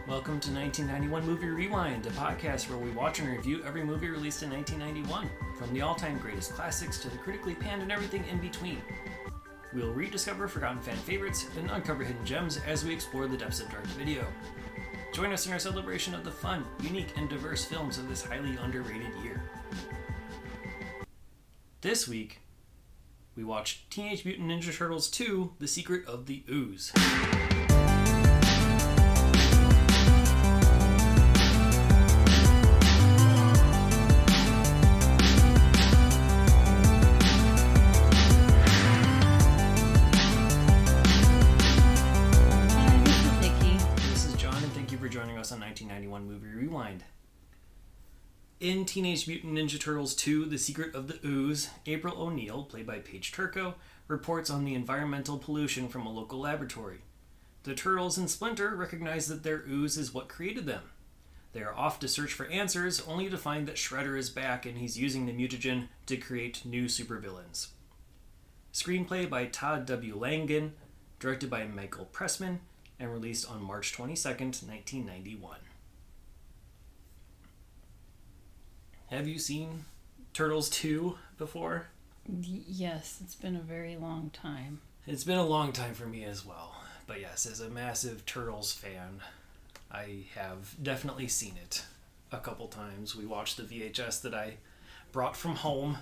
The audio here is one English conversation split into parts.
Welcome to 1991 Movie Rewind, a podcast where we watch and review every movie released in 1991, from the all-time greatest classics to the critically panned and everything in between. We'll rediscover forgotten fan favorites and uncover hidden gems as we explore the depths of dark video. Join us in our celebration of the fun, unique, and diverse films of this highly underrated year. This week, we watched Teenage Mutant Ninja Turtles 2: The Secret of the Ooze. On 1991 Movie Rewind. In Teenage Mutant Ninja Turtles 2: The Secret of the Ooze, April O'Neil, played by Paige Turco, reports on the environmental pollution from a local laboratory. The Turtles and Splinter recognize that their ooze is what created them. They are off to search for answers, only to find that Shredder is back and he's using the mutagen to create new supervillains. Screenplay by Todd W. Langen, directed by Michael Pressman, and released on March 22nd, 1991. Have you seen Turtles 2 before? Yes, it's been a very long time. It's been a long time for me as well. But yes, as a massive Turtles fan, I have definitely seen it a couple times. We watched the VHS that I brought from home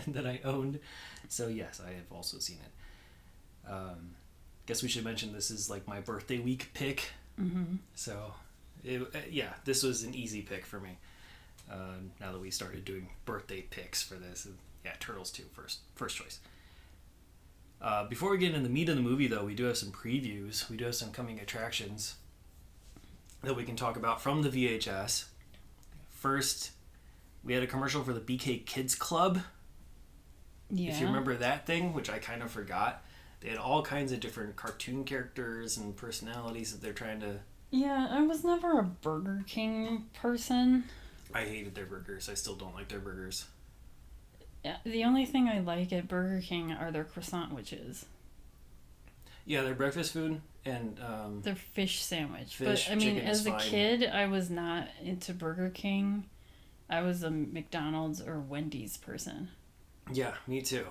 that I owned. So yes, I have also seen it. Guess we should mention this is like my birthday week pick. Mm-hmm. So, this was an easy pick for me. Now that we started doing birthday picks for this, Turtles 2 first choice. Before we get into the meat of the movie, though, we do have some previews. We do have some coming attractions that we can talk about from the VHS. First, we had a commercial for the BK Kids Club. Yeah. If you remember that thing, which I kind of forgot. They had all kinds of different cartoon characters and personalities that they're trying to... Yeah, I was never a Burger King person. I hated their burgers. I still don't like their burgers. Yeah, the only thing I like at Burger King are their croissant witches. Yeah, their breakfast food and... their fish sandwich. Fish, but, I mean, as a fine. kid, I was not into Burger King. I was a McDonald's or Wendy's person. Yeah, me too.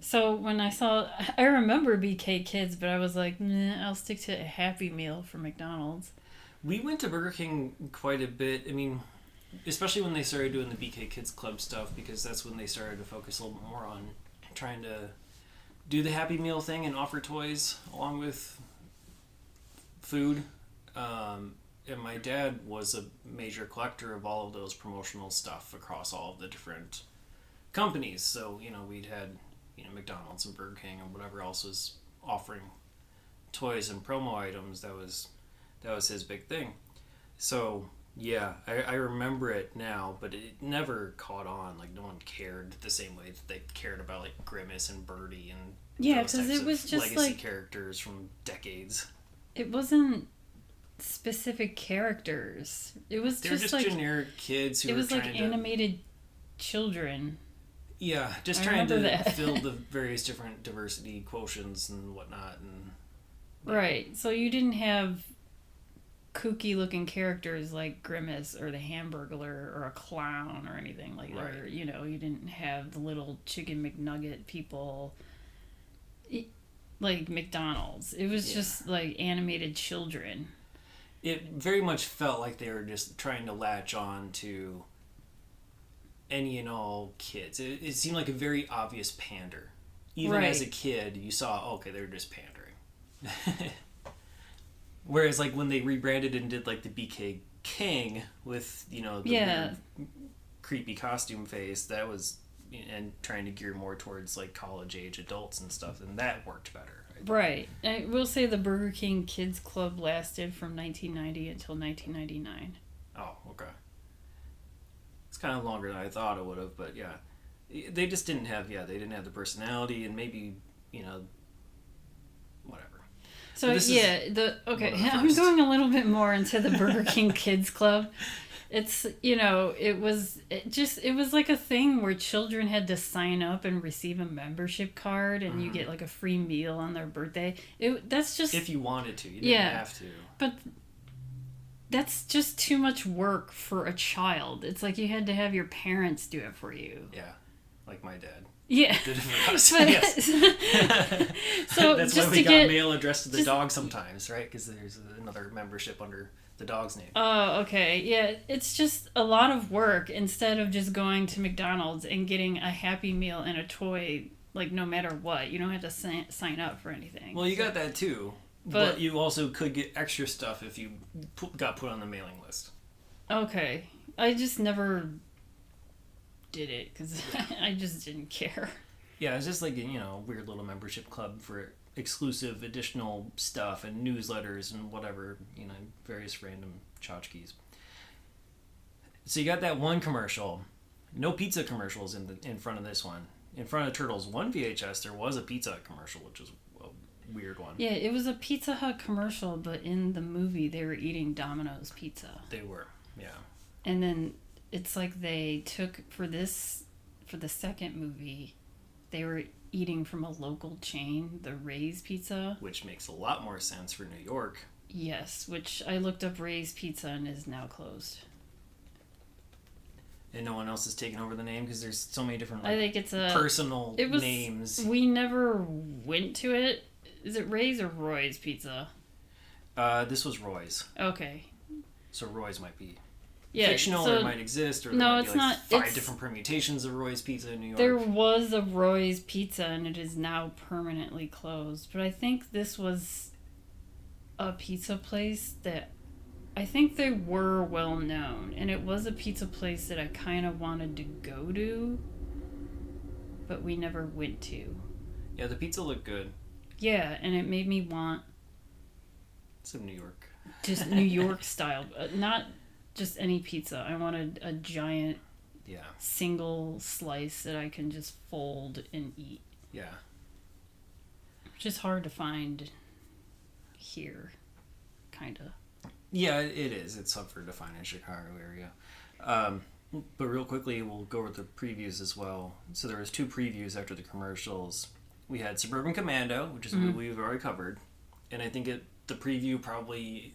So when I remember BK Kids, but I was like, nah, I'll stick to a Happy Meal for McDonald's. We went to Burger King quite a bit. I mean, especially when they started doing the BK Kids Club stuff, because that's when they started to focus a little bit more on trying to do the Happy Meal thing and offer toys along with food. And my dad was a major collector of all of those promotional stuff across all of the different companies. So, we'd had, McDonald's and Burger King and whatever else was offering toys and promo items. That was his big thing. So, yeah, I remember it now, but it never caught on. Like, no one cared the same way that they cared about, like, Grimace and Birdie and because it was just legacy like characters from decades. It wasn't specific characters. It was They were just like generic kids who it were was trying like to... animated children. Yeah, just I trying to that. fill the various different diversity quotients and whatnot. And Right. So you didn't have kooky looking characters like Grimace or the Hamburglar or a clown or anything like that. Or, you didn't have the little chicken McNugget people like McDonald's. It was just like animated children. It very much felt like they were just trying to latch on to any and all kids. It seemed like a very obvious pander. Even as a kid, you saw, okay, they're just pandering. Whereas, like, when they rebranded and did, like, the BK King with, the weird, creepy costume face, that was, and trying to gear more towards, like, college-age adults and stuff, and that worked better. Right. I will say the Burger King Kids Club lasted from 1990 until 1999. Oh, okay. It's kind of longer than I thought it would have, but yeah. They just didn't have, they didn't have the personality and maybe, whatever. So, I'm going a little bit more into the Burger King Kids Club. It's, it was like a thing where children had to sign up and receive a membership card, and you get like a free meal on their birthday. That's just, if you wanted to, you didn't have to. But that's just too much work for a child. It's like you had to have your parents do it for you. Yeah, like my dad. Yeah. Did it for us. Yes. So that's just why we to got mail addressed to the dog sometimes, right? Because there's another membership under the dog's name. Oh, okay. Yeah, it's just a lot of work instead of just going to McDonald's and getting a Happy Meal and a toy, like, no matter what. You don't have to sign up for anything. Well, you got that too. But you also could get extra stuff if you got put on the mailing list. Okay. I just never did it because I just didn't care. Yeah, it's just like, weird little membership club for exclusive additional stuff and newsletters and whatever, various random tchotchkes. So you got that one commercial. No pizza commercials in front of this one. In front of Turtles 1 VHS, there was a pizza commercial, which was a weird one. Yeah, it was a Pizza Hut commercial, but in the movie they were eating Domino's pizza. They were, yeah. And then it's like they took, for the second movie, they were eating from a local chain, the Ray's Pizza. Which makes a lot more sense for New York. Yes, which I looked up Ray's Pizza and is now closed. And no one else is taking over the name because there's so many different I think it's personal names. We never went to it. Is it Ray's or Roy's Pizza? This was Roy's. Okay. So Roy's might be yeah, fictional, so, or it might exist, or there no, might it's be like not, 5 different permutations of Roy's Pizza in New York. There was a Roy's Pizza, and it is now permanently closed. But I think this was a pizza place that I think they were well known, and it was a pizza place that I kind of wanted to go to, but we never went to. Yeah, the pizza looked good. Yeah, and it made me want some New York. Just New York style, not just any pizza. I wanted a giant single slice that I can just fold and eat. Yeah. Which is hard to find here, kind of. Yeah, it is. It's tough to find in Chicago area. But real quickly, we'll go over the previews as well. So there was 2 previews after the commercials. We had Suburban Commando, which is a movie we've already covered. And I think the preview probably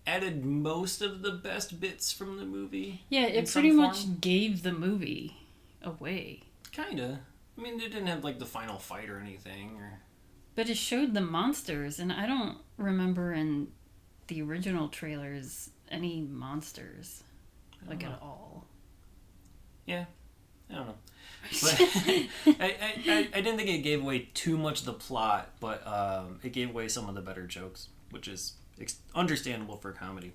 added most of the best bits from the movie. Yeah, it pretty much gave the movie away. Kinda. I mean, they didn't have like the final fight or anything. But it showed the monsters, and I don't remember in the original trailers any monsters. Like at all. Yeah. I don't know. But I didn't think it gave away too much of the plot, but it gave away some of the better jokes, which is understandable for comedy.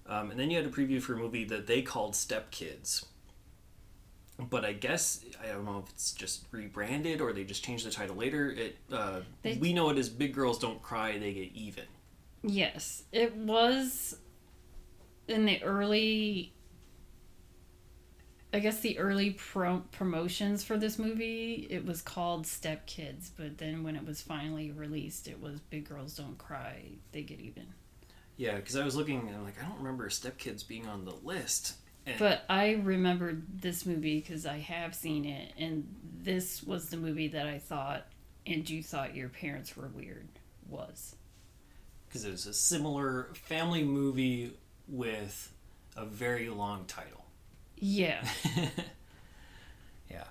And then you had a preview for a movie that they called Step Kids. But I guess, I don't know if it's just rebranded or they just changed the title later. We know it as Big Girls Don't Cry, They Get Even. Yes. It was in the early... I guess the early promotions for this movie, it was called Step Kids, but then when it was finally released, it was Big Girls Don't Cry, They Get Even. Yeah, because I was looking and I'm like, I don't remember Step Kids being on the list. But I remembered this movie because I have seen it, and this was the movie that I thought, and you thought your parents were weird, was. Because it was a similar family movie with a very long title. Yeah. Yeah.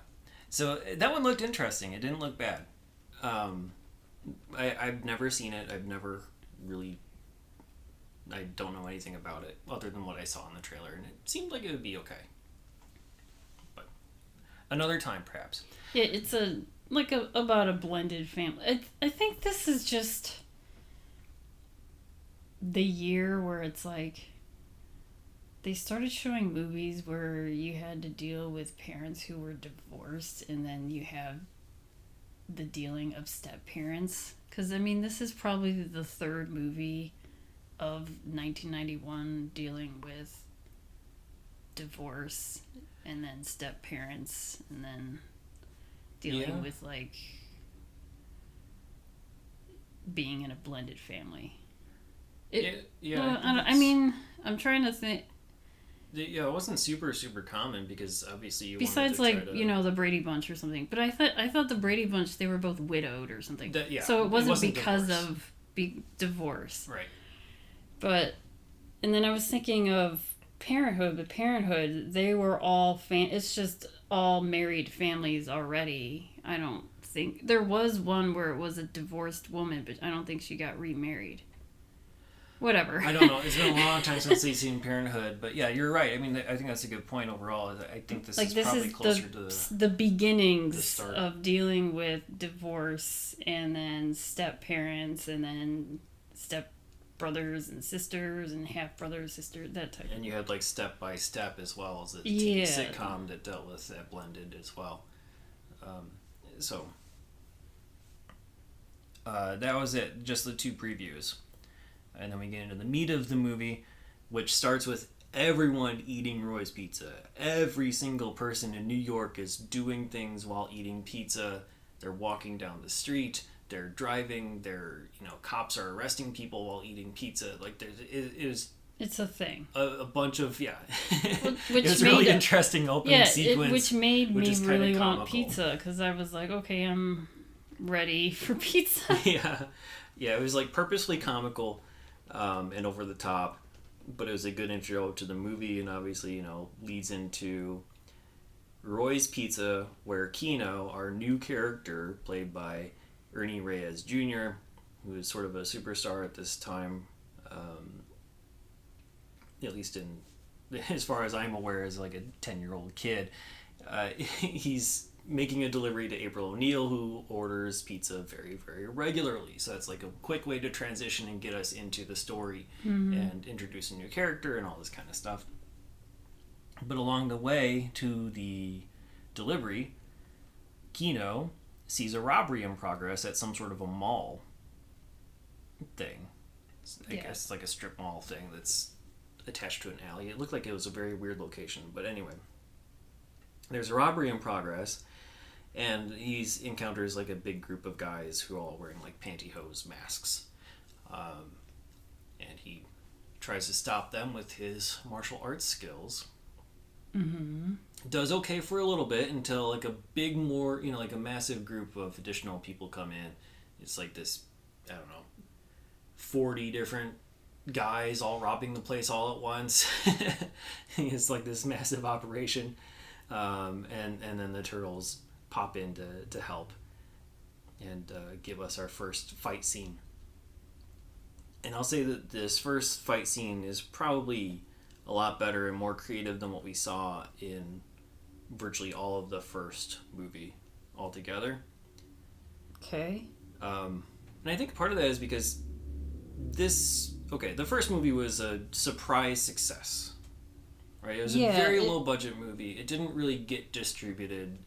So that one looked interesting. It didn't look bad. I've never seen it. I've never really... I don't know anything about it other than what I saw in the trailer, and it seemed like it would be okay. But another time, perhaps. Yeah, it's about a blended family. I think this is just the year where it's like they started showing movies where you had to deal with parents who were divorced, and then you have the dealing of step parents. Because, I mean, this is probably the third movie of 1991 dealing with divorce, and then step parents, and then dealing with, like, being in a blended family. I mean, I'm trying to think. Yeah, it wasn't super common because obviously you Besides, wanted to like, try to, the Brady Bunch or something. But I thought the Brady Bunch, they were both widowed or something. Yeah, so it wasn't because divorce. of divorce. Right. But, and then I was thinking of Parenthood. But Parenthood, they were all it's just all married families already. I don't think there was one where it was a divorced woman, but I don't think she got remarried. Whatever. I don't know. It's been a long time since I've seen Parenthood, but yeah, you're right. I mean, I think that's a good point overall. I think this is probably closer to the beginnings the start of dealing with divorce, and then step parents, and then step brothers and sisters, and half brothers, sisters, that type. And you had like Step by Step as well as a TV sitcom that dealt with that blended as well. That was it. Just the two previews. And then we get into the meat of the movie, which starts with everyone eating Roy's Pizza. Every single person in New York is doing things while eating pizza. They're walking down the street. They're driving. Cops are arresting people while eating pizza. Like it's a thing. A bunch of Which it was a really interesting opening sequence. Which made me really want pizza because I was like, okay, I'm ready for pizza. Yeah, it was like purposely comical. And over the top, but it was a good intro to the movie, and obviously, leads into Roy's Pizza, where Keno, our new character, played by Ernie Reyes Jr., who is sort of a superstar at this time, at least as far as I'm aware, as like a 10-year-old kid, he's making a delivery to April O'Neil, who orders pizza very, very regularly. So that's like a quick way to transition and get us into the story and introduce a new character and all this kind of stuff. But along the way to the delivery, Keno sees a robbery in progress at some sort of a mall thing. I guess it's like a strip mall thing that's attached to an alley. It looked like it was a very weird location. But anyway, there's a robbery in progress. And he encounters like a big group of guys who are all wearing like pantyhose masks. And he tries to stop them with his martial arts skills. Mm-hmm. Does okay for a little bit until like a like a massive group of additional people come in. It's like this, 40 different guys all robbing the place all at once. It's like this massive operation. And then the Turtles pop in to help and give us our first fight scene. And I'll say that this first fight scene is probably a lot better and more creative than what we saw in virtually all of the first movie altogether. Okay. And I think part of that is because the first movie was a surprise success. Right, it was a very low budget movie. It didn't really get distributed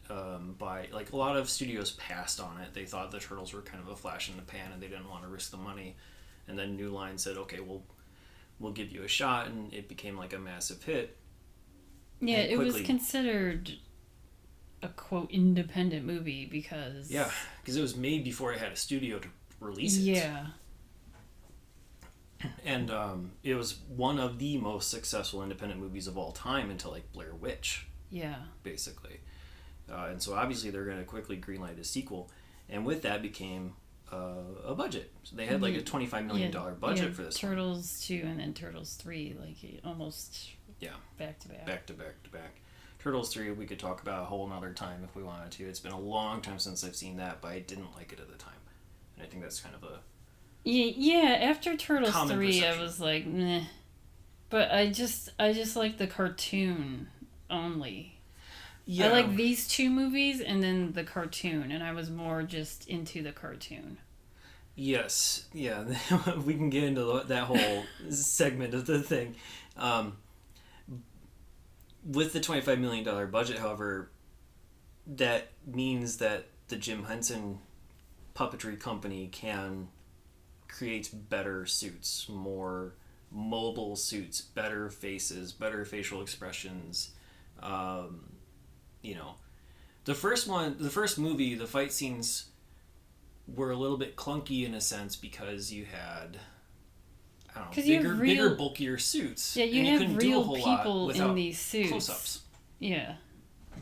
by like a lot of studios passed on it. They thought the Turtles were kind of a flash in the pan, and they didn't want to risk the money. And then New Line said, "Okay, we'll give you a shot," and it became like a massive hit. Yeah, it was considered a quote independent movie because it was made before it had a studio to release it. Yeah. And it was one of the most successful independent movies of all time until like Blair Witch. Yeah. Basically. And so obviously they're going to quickly greenlight a sequel. And with that became a budget. So they had like a $25 million budget for this Turtles 2 and then Turtles 3, like almost back to back. Back to back. Turtles 3 we could talk about a whole nother time if we wanted to. It's been a long time since I've seen that, but I didn't like it at the time. And I think that's kind of a... Yeah, after Turtles 3, perception. I was like, meh. But I just like the cartoon only. Yeah. I like these two movies and then the cartoon, and I was more just into the cartoon. Yes, yeah, we can get into that whole segment of the thing. With the $25 million budget, however, that means that the Jim Henson puppetry company can create better suits, more mobile suits, better faces, better facial expressions. The first movie, the fight scenes were a little bit clunky in a sense because you had, I don't know, 'Cause you have bigger, bulkier suits. Yeah, you and have couldn't do a real whole people lot in these suits. close-ups. Yeah.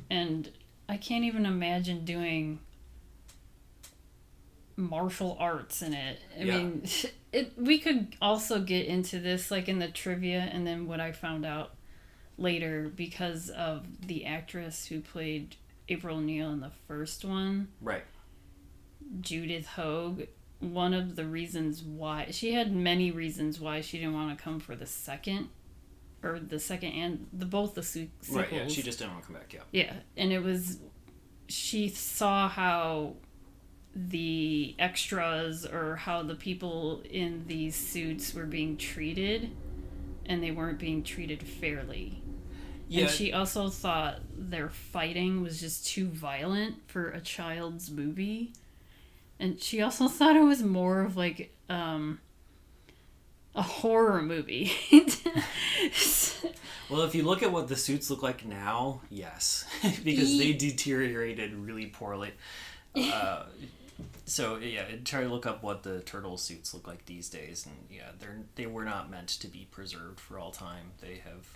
And I can't even imagine doing martial arts in it. I mean, we could also get into this like in the trivia and then what I found out later because of the actress who played April O'Neil in the first one. Right. Judith Hoag. One of the reasons why she had many reasons why she didn't want to come for the second and both the sequels. Right, yeah, she just didn't want to come back, yeah. Yeah, and it was she saw how the extras or how the people in these suits were being treated and they weren't being treated fairly. Yeah. And she also thought their fighting was just too violent for a child's movie. And she also thought it was more of like a horror movie. Well, if you look at what the suits look like now, yes. Because they deteriorated really poorly. So, yeah, try to look up what the turtle suits look like these days. And, yeah, they were not meant to be preserved for all time. They have...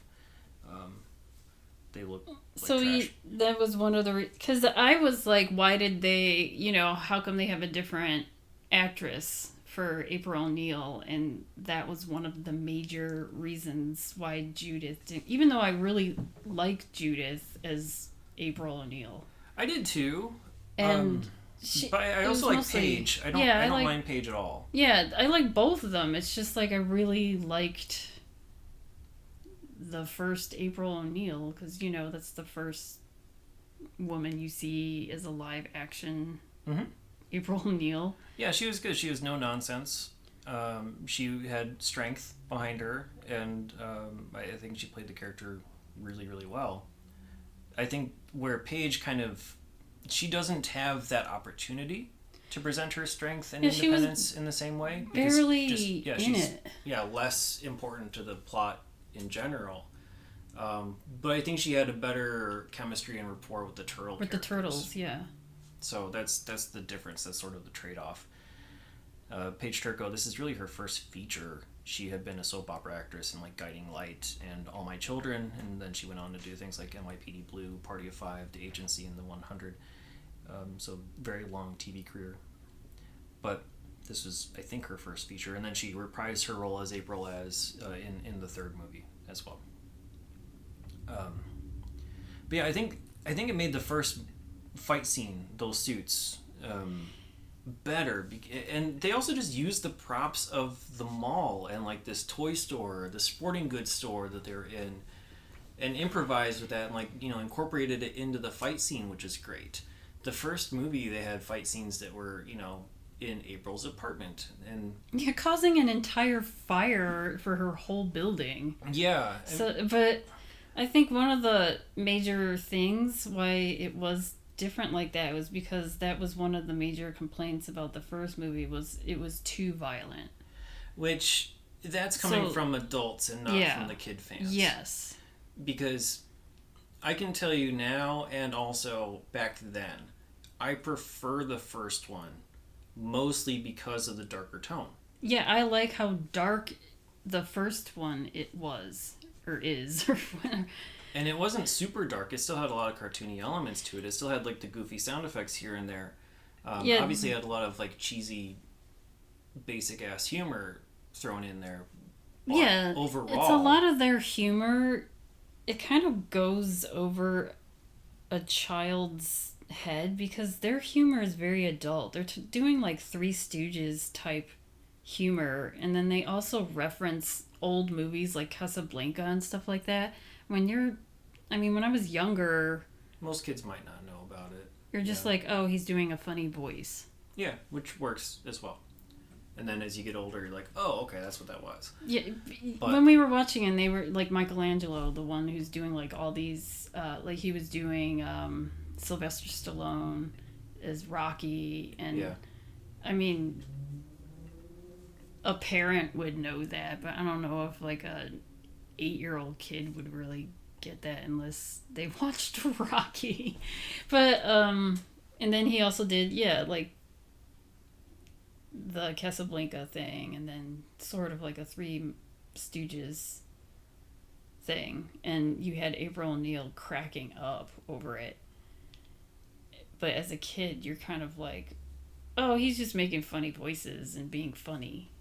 they look like trash. That was one of the... Because I was like, why did they... how come they have a different actress for April O'Neil? And that was one of the major reasons why Judith didn't... Even though I really liked Judith as April O'Neil. I did too. And... but I also like Paige. I don't mind Paige at all. Yeah, I like both of them. It's just like I really liked... the first April O'Neil, because that's the first woman you see as a live action April O'Neil. Yeah, she was good. She was no nonsense. She had strength behind her, and I think she played the character really, really well. I think where Paige she doesn't have that opportunity to present her strength and independence in the same way. Barely she's less important to the plot in general, but I think she had a better chemistry and rapport with the turtle characters. The turtles, yeah. So that's the difference. That's sort of the trade-off. Paige Turco, this is really her first feature. She had been a soap opera actress in like Guiding Light and All My Children, and then she went on to do things like NYPD Blue, Party of Five, The Agency, and The 100. So very long TV career. But this was, I think, her first feature, and then she reprised her role as April in the third movie as well. But yeah, I think it made the first fight scene, those suits, better, and they also just used the props of the mall and like this toy store, the sporting goods store that they were in, and improvised with that and like incorporated it into the fight scene, which is great. The first movie they had fight scenes that were in April's apartment and causing an entire fire for her whole building. Yeah. But I think one of the major things why it was different like that was because that was one of the major complaints about the first movie was it was too violent. Which that's coming from adults and not from the kid fans. Yes. Because I can tell you now and also back then, I prefer the first one mostly because of the darker tone. Yeah, I like how dark the first one it was or is or whatever. And it wasn't super dark. It still had a lot of cartoony elements to it. It still had like the goofy sound effects here and there. Obviously, it had a lot of like cheesy, basic ass humor thrown in there. But overall, it's a lot of their humor. It kind of goes over a child's head because their humor is very adult. They're doing like Three Stooges type humor, and then they also reference old movies like Casablanca and stuff like that. When I was younger... Most kids might not know about it. You're just like, oh, he's doing a funny voice. Yeah, which works as well. And then as you get older, you're like, oh, okay, that's what that was. Yeah, but when we were watching and they were, like, Michelangelo, the one who's doing, like, all these... like, he was doing Sylvester Stallone as Rocky, and... Yeah. I mean... A parent would know that, but I don't know if, like, a 8-year-old kid would really get that unless they watched Rocky. But and then he also did like the Casablanca thing, and then sort of like a Three Stooges thing, and you had April O'Neil cracking up over it. But as a kid, you're kind of like, oh, he's just making funny voices and being funny.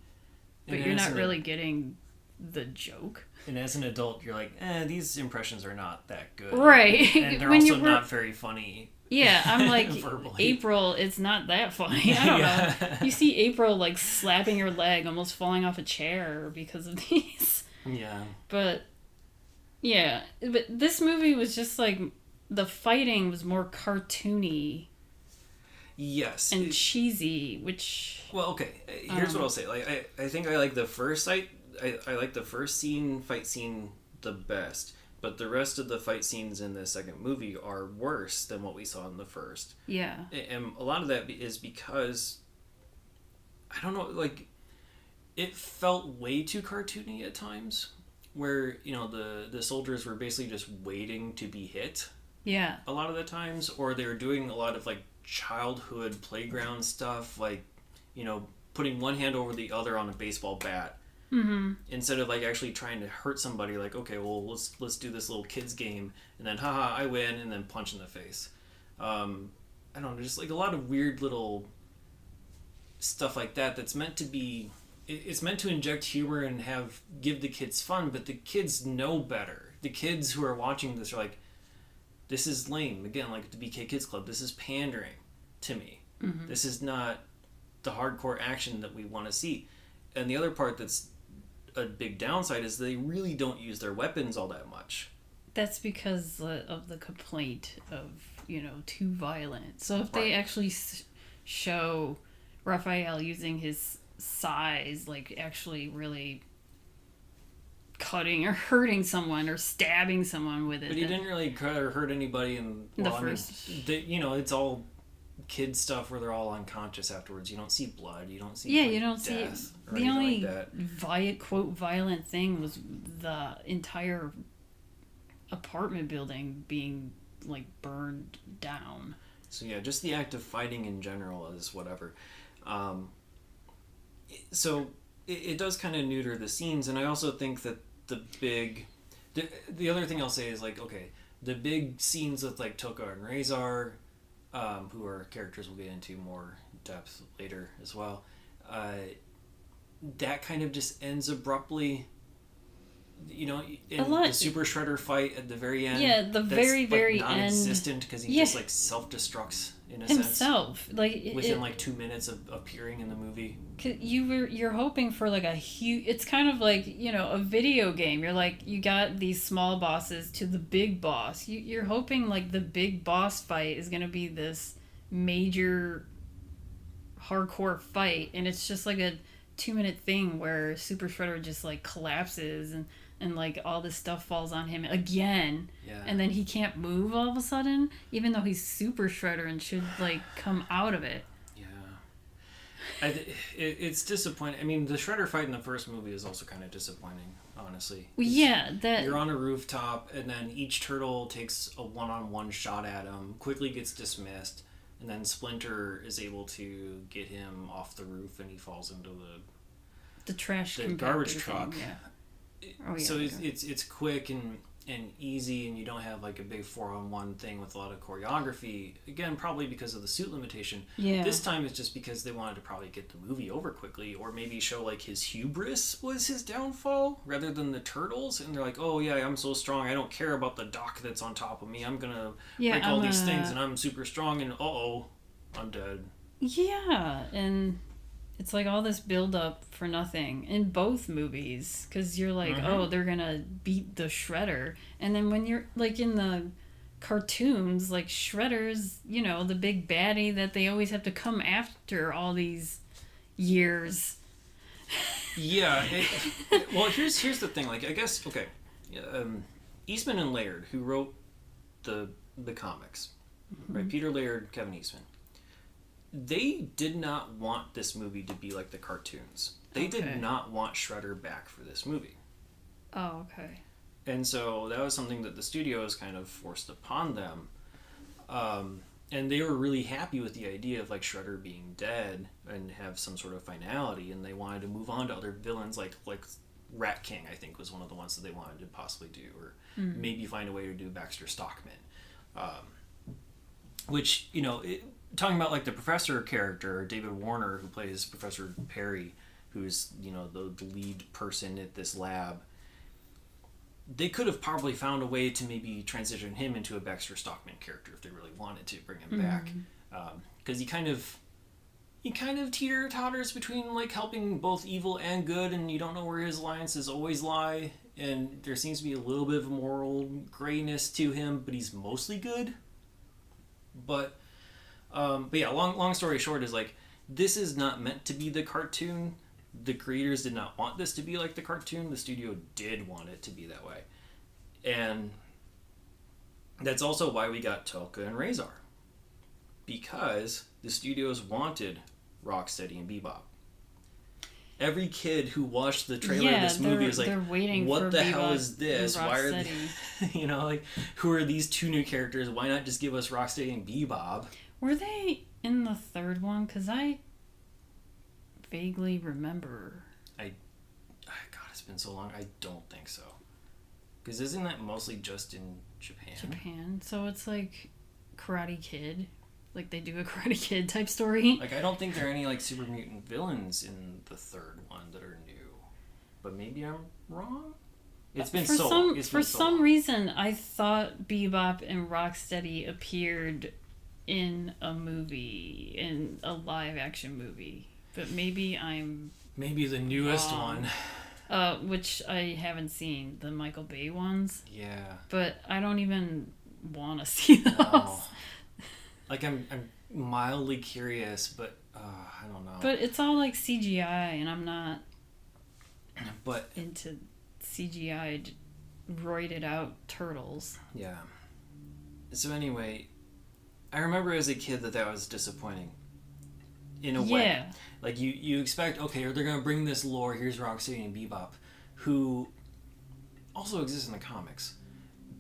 But you're not really getting the joke. And as an adult, you're like, these impressions are not that good. Right. And they're also not very funny. Yeah, I'm like, April, it's not that funny. I don't know. You see April, like, slapping her leg, almost falling off a chair because of these. Yeah. But, yeah. But this movie was just, like, the fighting was more cartoony. Yes. And cheesy, which... Well, okay. Here's what I'll say. Like, I think I like the first I like the first fight scene the best. But the rest of the fight scenes in the second movie are worse than what we saw in the first. Yeah. And a lot of that is because, I don't know, like, it felt way too cartoony at times. Where, you know, the soldiers were basically just waiting to be hit. Yeah. A lot of the times. Or they were doing a lot of, like, childhood playground stuff. Like, you know, putting one hand over the other on a baseball bat. Mm-hmm. Instead of like actually trying to hurt somebody, like, okay, well, let's do this little kids game, and then haha, I win, and then punch in the face. I don't know, just like a lot of weird little stuff like that. That's meant to be, it's meant to inject humor and give the kids fun, but the kids know better. The kids who are watching this are like, this is lame. Again, like the BK Kids Club, this is pandering to me. Mm-hmm. This is not the hardcore action that we want to see. And the other part that's a big downside is they really don't use their weapons all that much. That's because of the complaint of, you know, too violent. So if they actually show Raphael using his size, like actually really cutting or hurting someone or stabbing someone with it. But he didn't really cut or hurt anybody in the first. You know, it's all kid stuff where they're all unconscious afterwards. You don't see blood. You don't see you don't death see or the only like quote violent thing was the entire apartment building being like burned down. So yeah, just the act of fighting in general is whatever. So it does kind of neuter the scenes, and I also think that the other thing I'll say is like, okay, the big scenes with like Toka and Razor, who are characters we'll get into more depth later as well, that kind of just ends abruptly. You know, in the Super Shredder fight at the very end. Yeah, the very end. Non-existent because he just like self-destructs in a himself, sense. Like within like 2 minutes of appearing in the movie. You're hoping for like a huge. It's kind of like, you know, a video game. You're like, you got these small bosses to the big boss. You're hoping like the big boss fight is gonna be this major hardcore fight, and it's just like a 2-minute thing where Super Shredder just like collapses and like all this stuff falls on him again. Yeah. And then he can't move all of a sudden, even though he's Super Shredder and should like come out of it. Yeah. It's disappointing. I mean, the Shredder fight in the first movie is also kind of disappointing, honestly. Well, yeah, you're on a rooftop, and then each turtle takes a one-on-one shot at him, quickly gets dismissed, and then Splinter is able to get him off the roof, and he falls into the garbage truck. Thing, yeah. So it's quick and easy, and you don't have like a big 4-on-1 thing with a lot of choreography. Again, probably because of the suit limitation. Yeah. This time it's just because they wanted to probably get the movie over quickly, or maybe show like his hubris was his downfall rather than the turtles. And they're like, oh yeah, I'm so strong. I don't care about the dock that's on top of me. I'm gonna break all these things, and I'm super strong. And I'm dead. Yeah, and it's like all this build up for nothing in both movies, because you're like, oh, they're gonna beat the Shredder, and then when you're like in the cartoons, like Shredder's, you know, the big baddie that they always have to come after all these years. Yeah. Well, here's the thing. Like, I guess, okay, Eastman and Laird, who wrote the comics, right? Peter Laird, Kevin Eastman. They did not want this movie to be like the cartoons. They did not want Shredder back for this movie. Oh, okay. And so that was something that the studios kind of forced upon them. And they were really happy with the idea of like Shredder being dead and have some sort of finality, and they wanted to move on to other villains like Rat King, I think, was one of the ones that they wanted to possibly do, or maybe find a way to do Baxter Stockman. Which, talking about like the professor character, David Warner, who plays Professor Perry, who's, the lead person at this lab, they could have probably found a way to maybe transition him into a Baxter Stockman character if they really wanted to bring him back. Because he kind of teeter-totters between like helping both evil and good, and you don't know where his alliances always lie, and there seems to be a little bit of moral grayness to him, but he's mostly good. But yeah, long story short is like, this is not meant to be the cartoon. The creators did not want this to be like the cartoon. The studio did want it to be that way. And that's also why we got Tulka and Razor. Because the studios wanted Rocksteady and Bebop. Every kid who watched the trailer of this movie was like, what the hell is this? Why are they, who are these two new characters? Why not just give us Rocksteady and Bebop? Were they in the third one? Because I vaguely remember. God, it's been so long. I don't think so. Because isn't that mostly just in Japan? So it's like Karate Kid. Like they do a Karate Kid type story. Like I don't think there are any like super mutant villains in the third one that are new. But maybe I'm wrong? It's been so long. For some reason, I thought Bebop and Rocksteady appeared in a movie, in a live action movie. But maybe the newest one. Which I haven't seen, the Michael Bay ones. Yeah. But I don't even want to see those. No. Like I'm mildly curious, but I don't know. But it's all like CGI, and I'm not into CGI roided out turtles. Yeah. So anyway, I remember as a kid that was disappointing. In a way. Like, you expect, okay, they're going to bring this lore, here's Rocksteady and Bebop, who also exist in the comics.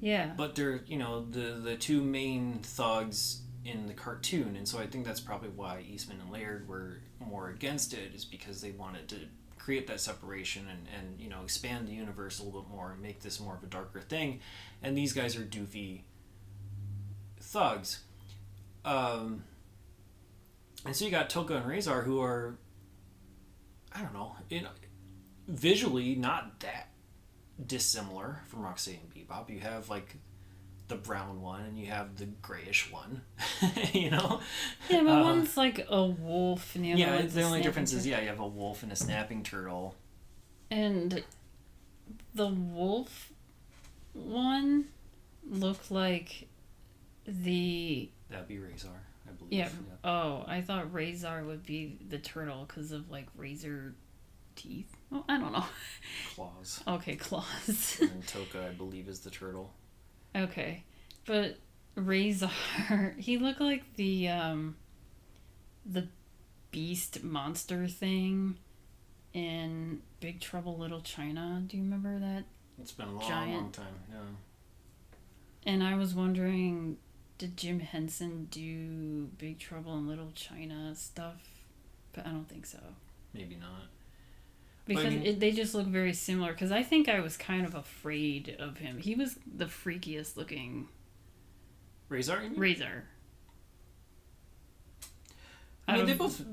Yeah. But they're, the two main thugs in the cartoon, and so I think that's probably why Eastman and Laird were more against it, is because they wanted to create that separation and expand the universe a little bit more and make this more of a darker thing. And these guys are doofy thugs. And so you got Tulka and Razor, who are, I don't know, visually not that dissimilar from Rocksteady and Bebop. You have like the brown one and you have the grayish one, Yeah, but one's like a wolf and the other one's the only difference is, you have a wolf and a snapping turtle. And the wolf one looked like That'd be Razor. I believe. Yeah. Oh, I thought Razor would be the turtle because of like razor teeth. Well, I don't know. Claws. Okay, claws. And Tulka, I believe, is the turtle. Okay, but Razor, he looked like the beast monster thing in Big Trouble Little China. Do you remember that? It's been a long time. Yeah. And I was wondering, did Jim Henson do Big Trouble in Little China stuff? But I don't think so. Maybe not. Because they just look very similar. Because I think I was kind of afraid of him. He was the freakiest looking. Razor? You mean? Razor. I mean, they both...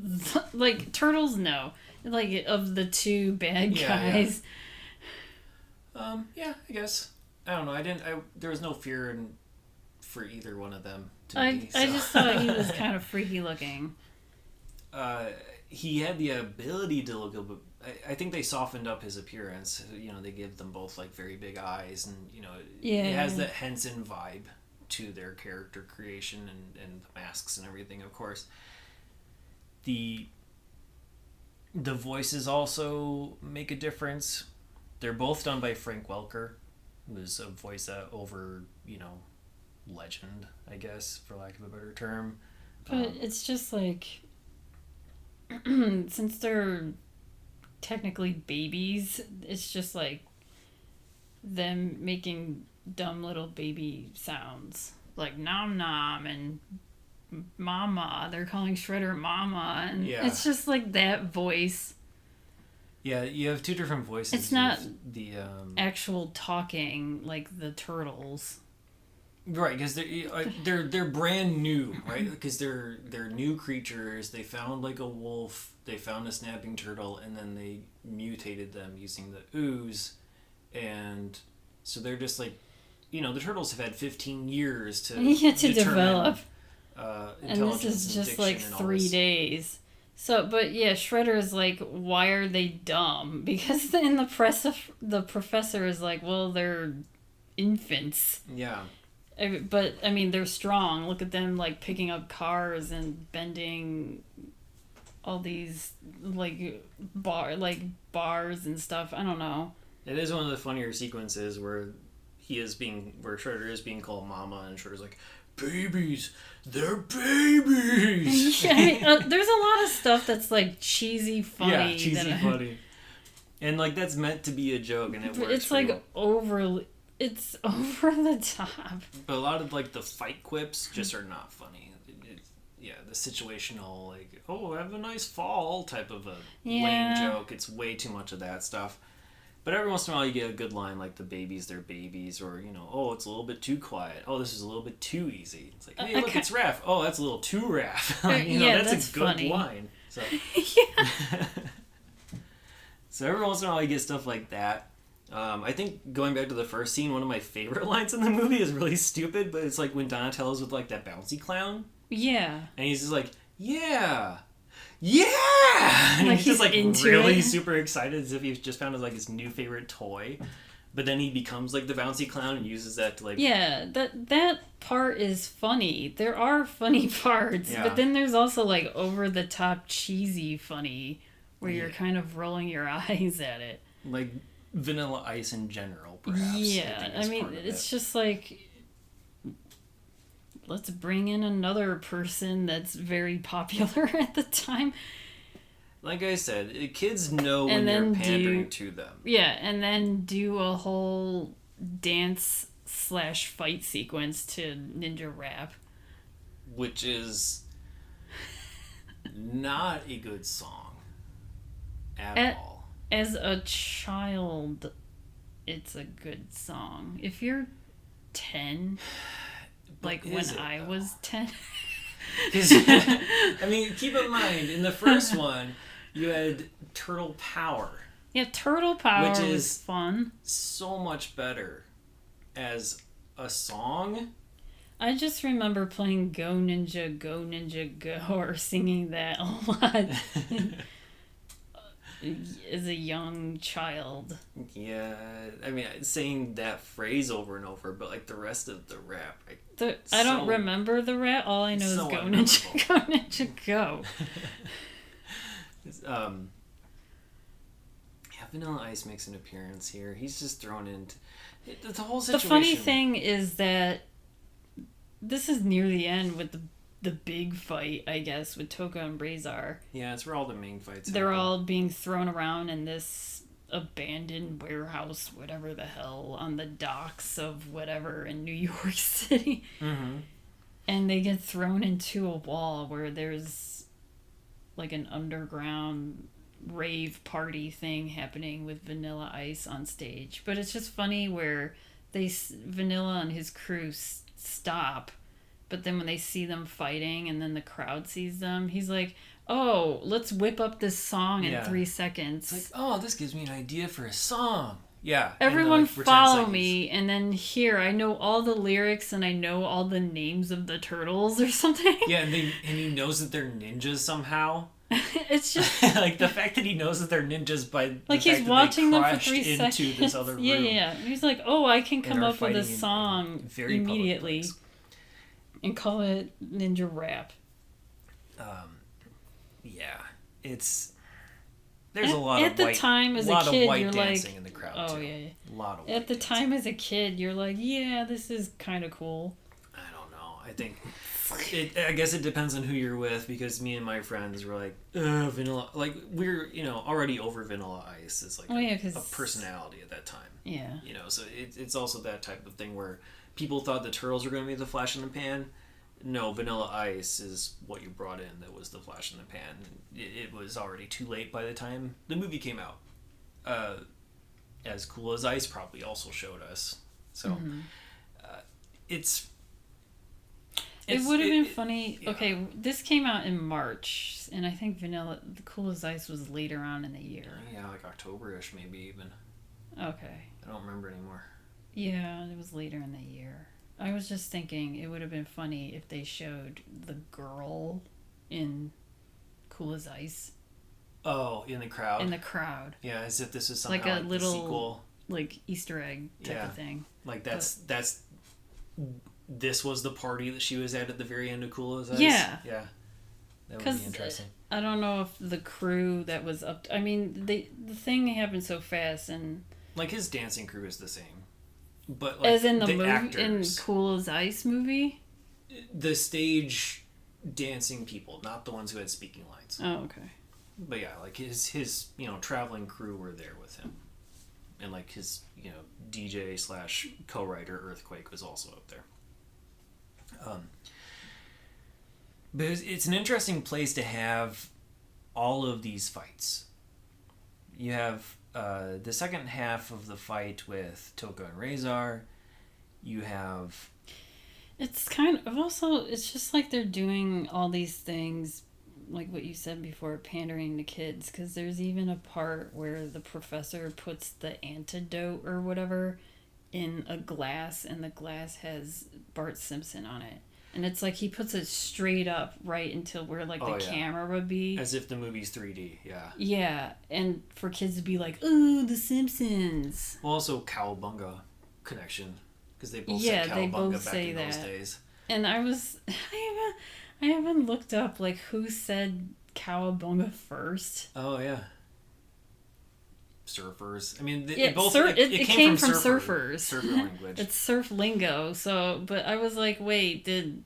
Like, Turtles, no. Like, of the two bad guys. Yeah, I guess. I don't know. There was no fear for either one of them to me. I just thought he was kind of freaky looking. He had the ability to look, but I think they softened up his appearance. They give them both like very big eyes, and it has that Henson vibe to their character creation and the masks and everything. Of course, the voices also make a difference. They're both done by Frank Welker, who's a voice over legend, I guess, for lack of a better term. But it's just like, since they're technically babies, it's just like them making dumb little baby sounds like nom nom and Mama. They're calling Shredder Mama. And Yeah. it's just like that voice. Yeah, you have two different voices. It's not the actual talking like the turtles. right, because they're brand new, right? Because they're new creatures. They found like a wolf, they found a snapping turtle, and then they mutated them using the ooze, and so they're just like, the turtles have had 15 years to develop. And this intelligence is just diction like and all 3 this. days. So, but yeah, Shredder's like, why are they dumb? Because in the professor is like, well, they're infants. Yeah. But I mean, they're strong. Look at them like picking up cars and bending all these like bars and stuff. I don't know. It is one of the funnier sequences where Shredder is being called Mama, and Shredder's like, babies, they're babies. Yeah, I mean, there's a lot of stuff that's like cheesy funny. Yeah, cheesy funny. And like that's meant to be a joke, and it works. It's like it's over the top. But a lot of like the fight quips just are not funny. The situational like, oh, have a nice fall type of a lame joke. It's way too much of that stuff. But every once in a while you get a good line like the babies, they're babies, or oh, it's a little bit too quiet. Oh, this is a little bit too easy. It's like, hey, look, it's Raph. Oh, that's a little too Raph. That's a good funny. line. So Yeah. So every once in a while you get stuff like that. I think going back to the first scene, one of my favorite lines in the movie is really stupid, but it's like when Donatello's with like that bouncy clown. Yeah. And he's just like, yeah! And Like he's just like into really it. super excited as if he's just found his new favorite toy. But then he becomes like the bouncy clown and uses that to like... Yeah, that part is funny. There are funny parts, Yeah. but then there's also like over the top cheesy funny where you're kind of rolling your eyes at it. Like Vanilla Ice in general, perhaps. Yeah, I mean, it's just like, let's bring in another person that's very popular at the time. Like I said, kids know And when you're then pandering to them. Yeah, and then do a whole dance/fight sequence to Ninja Rap. Which is not a good song at all. As a child, it's a good song. If you're 10, like when I was 10. I mean, keep in mind, in the first one, you had Turtle Power. Yeah, Turtle Power which is was fun. So much better as a song. I just remember playing Go Ninja, Go, or singing that a lot as a young child. Yeah, I mean, saying that phrase over and over, but like the rest of the rap, I don't remember the rap. All I know is Go Ninja, Go Ninja, Go. Vanilla Ice makes an appearance here. He's just thrown into the whole situation. The funny thing is that this is near the end with the big fight, I guess, with Toka and Brazar. Yeah, it's where all the main fights They're happen. all being thrown around in this abandoned warehouse, whatever the hell, on the docks of whatever in New York City. Mm-hmm. And they get thrown into a wall where there's like an underground rave party thing happening with Vanilla Ice on stage. But it's just funny where Vanilla and his crew stop, but then when they see them fighting and then the crowd sees them, he's like, oh, let's whip up this song in 3 seconds. It's like, oh, this gives me an idea for a song. Yeah. Everyone follow me, and then here, I know all the lyrics and I know all the names of the turtles or something. Yeah, and he knows that they're ninjas somehow. It's just like the fact that he knows that they're ninjas by like he's watching them for 3 seconds. Into this other room. Yeah. And he's like, oh, I can come up with a song immediately and call it Ninja Rap. Yeah, there's a lot of white dancing in the crowd. Oh too. yeah. A lot of at the time as a kid, you're like, yeah, this is kind of cool. I don't know. I think. I guess it depends on who you're with, because me and my friends were like, Vanilla, like we're already over Vanilla Ice as like a personality at that time. Yeah. So it's also that type of thing where people thought the Turtles were going to be the flash in the pan, No, Vanilla Ice is what you brought in that was the flash in the pan. It was already too late by the time the movie came out. As Cool as Ice probably also showed us. So it's it would have been funny. Yeah. Okay, this came out in March, and I think the Cool as Ice was later on in the year. Yeah, like October-ish maybe even. Okay. I don't remember anymore. Yeah, it was later in the year. I was just thinking it would have been funny if they showed the girl in Cool as Ice. Oh, in the crowd? In the crowd. Yeah, as if this is somehow like a like little the sequel. Like Easter egg type of thing. Like this was the party that she was at the very end of Cool as Ice? Yeah. Yeah. That would be interesting. I don't know if the crew that was up... I mean, the thing happened so fast and... Like, his dancing crew is the same. But, like, as in the movie, actors, in Cool as Ice movie? The stage dancing people, not the ones who had speaking lines. Oh, okay. But yeah, like his traveling crew were there with him. And like his, DJ / co-writer Earthquake was also up there. But it's an interesting place to have all of these fights. You have the second half of the fight with Toka and Razor. You have... It's kind of also, it's just like they're doing all these things, like what you said before, pandering to kids, because there's even a part where the professor puts the antidote or whatever in a glass, and the glass has Bart Simpson on it. And it's like he puts it straight up right into where like the camera would be. As if the movie's 3D, yeah. Yeah, and for kids to be like, ooh, The Simpsons. Well, also Cowabunga connection, because they both said Cowabunga back in those days. And I haven't looked up like who said Cowabunga first. Oh yeah. Surfers. I mean, it came from surfers. Surfer language. It's surf lingo. So, but I was like, wait, did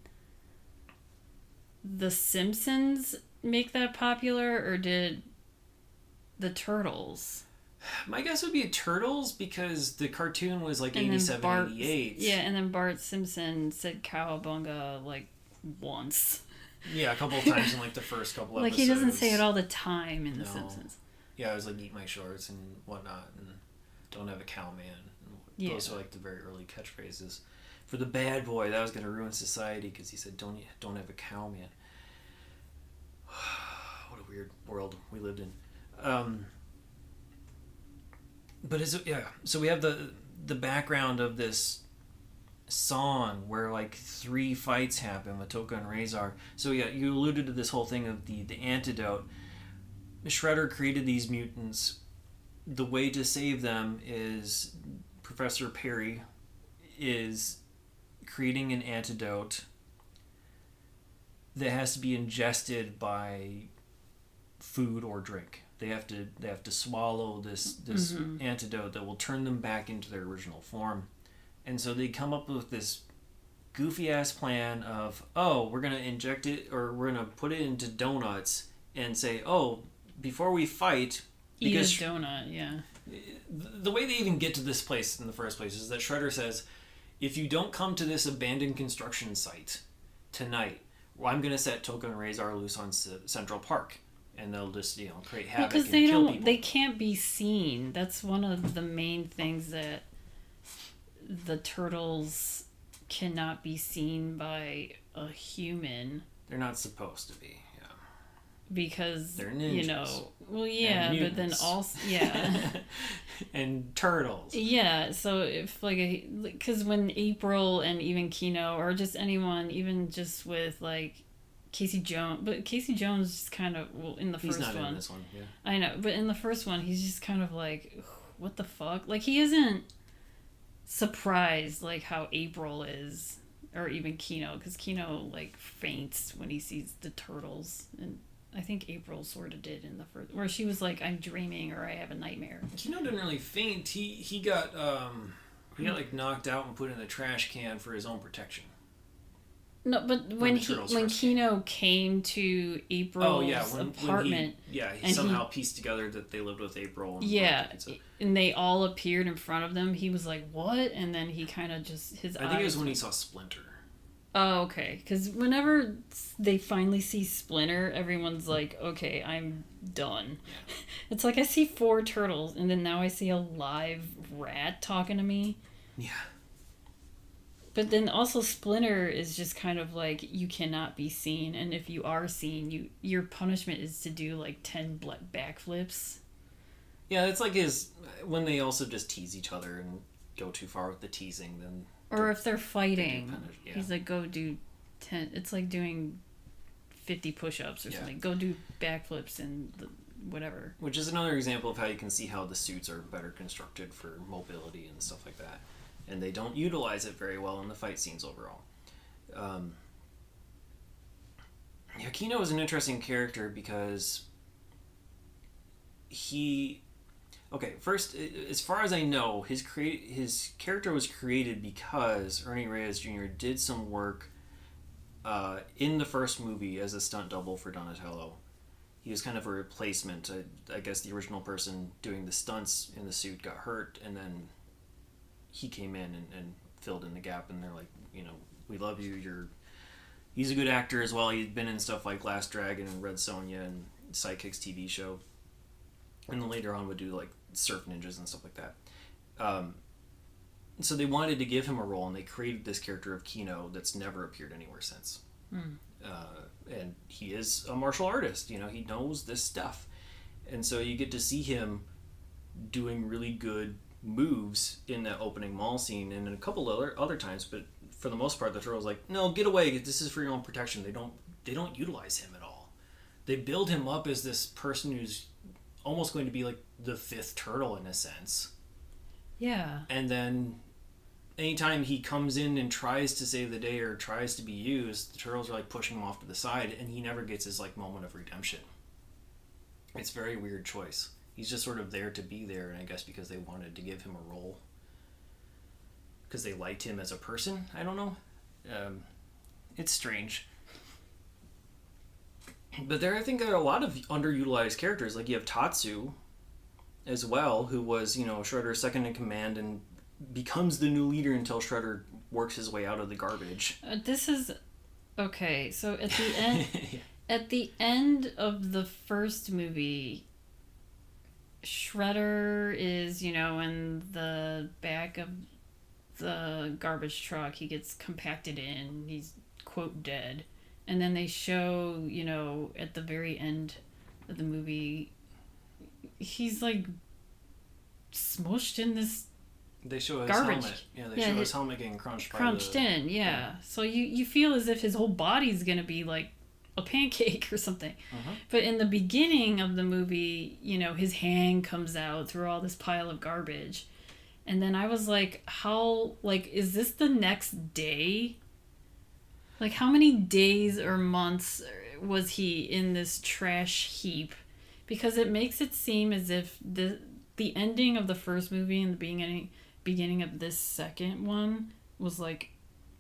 The Simpsons make that popular, or did the Turtles? My guess would be Turtles, because the cartoon was like 87, 88. Yeah, and then Bart Simpson said Cowabunga like once. Yeah, a couple of times in like the first couple like episodes. He doesn't say it all the time in The Simpsons. Yeah, I was like, eat my shorts and whatnot, and don't have a cow man. Those are like the very early catchphrases. For the bad boy, that was going to ruin society, because he said, don't have a cow man. What a weird world we lived in. But so we have the background of this song where like 3 fights happen with Toka and Razor. So yeah, you alluded to this whole thing of the antidote. Shredder created these mutants. The way to save them is Professor Perry is creating an antidote that has to be ingested by food or drink. They have to swallow this antidote that will turn them back into their original form. And so they come up with this goofy ass plan of, we're gonna inject it, or we're gonna put it into donuts and say, before we fight, eat a donut. Yeah. The way they even get to this place in the first place is that Shredder says, if you don't come to this abandoned construction site tonight, I'm gonna set Toka and Razor loose on Central Park. And they'll just, create havoc and kill people. They can't be seen. That's one of the main things that the Turtles cannot be seen by a human. They're not supposed to be, yeah. Because, they're ninjas. Well, yeah, but then also, yeah. And turtles. Yeah, so if, because when April and even Kino, or just anyone, even just with, Casey Jones, but Casey Jones is kind of, in the first one. He's not in this one, yeah. I know, but in the first one, he's just kind of like, what the fuck? Like, he isn't surprised, how April is, or even Kino, because Kino, faints when he sees the turtles, and I think April sort of did in the first, where she was like, I'm dreaming, or I have a nightmare. Kino didn't really faint. He got knocked out and put in the trash can for his own protection. No, but when Kino came to April's apartment... He somehow pieced together that they lived with April. And they all appeared in front of them. He was like, what? And then he kind of just... I think it was when he saw Splinter. Oh, okay. Because whenever they finally see Splinter, everyone's like, okay, I'm done. Yeah. It's like I see 4 turtles, and then now I see a live rat talking to me. Yeah. But then also Splinter is just kind of like, you cannot be seen, and if you are seen, your punishment is to do like 10 backflips. Yeah, it's like when they also just tease each other and go too far with the teasing, then... Or if they're fighting, yeah. he's like, go do 10. It's like doing 50 push-ups or something. Go do backflips and whatever. Which is another example of how you can see how the suits are better constructed for mobility and stuff like that. And they don't utilize it very well in the fight scenes overall. Kino is an interesting character because he... Okay, first, as far as I know, his character was created because Ernie Reyes Jr. did some work in the first movie as a stunt double for Donatello. He was kind of a replacement. I guess the original person doing the stunts in the suit got hurt, and then he came in and filled in the gap, and they're like, we love you. He's a good actor as well. He'd been in stuff like Last Dragon and Red Sonja and Sidekicks TV show. And then later on would do like surf ninjas and stuff like that. So they wanted to give him a role, and they created this character of Kino that's never appeared anywhere since. And he is a martial artist. He knows this stuff. And so you get to see him doing really good moves in that opening mall scene and in a couple other times, but for the most part the turtle's like, no, get away, this is for your own protection. They don't utilize him at all. They build him up as this person who's almost going to be like the 5th turtle in a sense. Yeah. And then anytime he comes in and tries to save the day or tries to be used, the turtles are like pushing him off to the side, and he never gets his like moment of redemption. It's a very weird choice. He's just sort of there to be there, and I guess because they wanted to give him a role. Because they liked him as a person? I don't know. It's strange. But I think there are a lot of underutilized characters. Like you have Tatsu as well, who was, Shredder's second in command and becomes the new leader until Shredder works his way out of the garbage. This is... Okay, so at the end... yeah. At the end of the first movie, Shredder is, in the back of the garbage truck. He gets compacted in. He's, quote, dead. And then they show, at the very end of the movie, he's like smushed in this They show his garbage. Helmet. Yeah, they show his helmet getting crunched in, yeah. So you feel as if his whole body's going to be like a pancake or something. But in the beginning of the movie, his hand comes out through all this pile of garbage. And then I was like, is this the next day? Like, how many days or months was he in this trash heap? Because it makes it seem as if the ending of the first movie and the beginning of this second one was like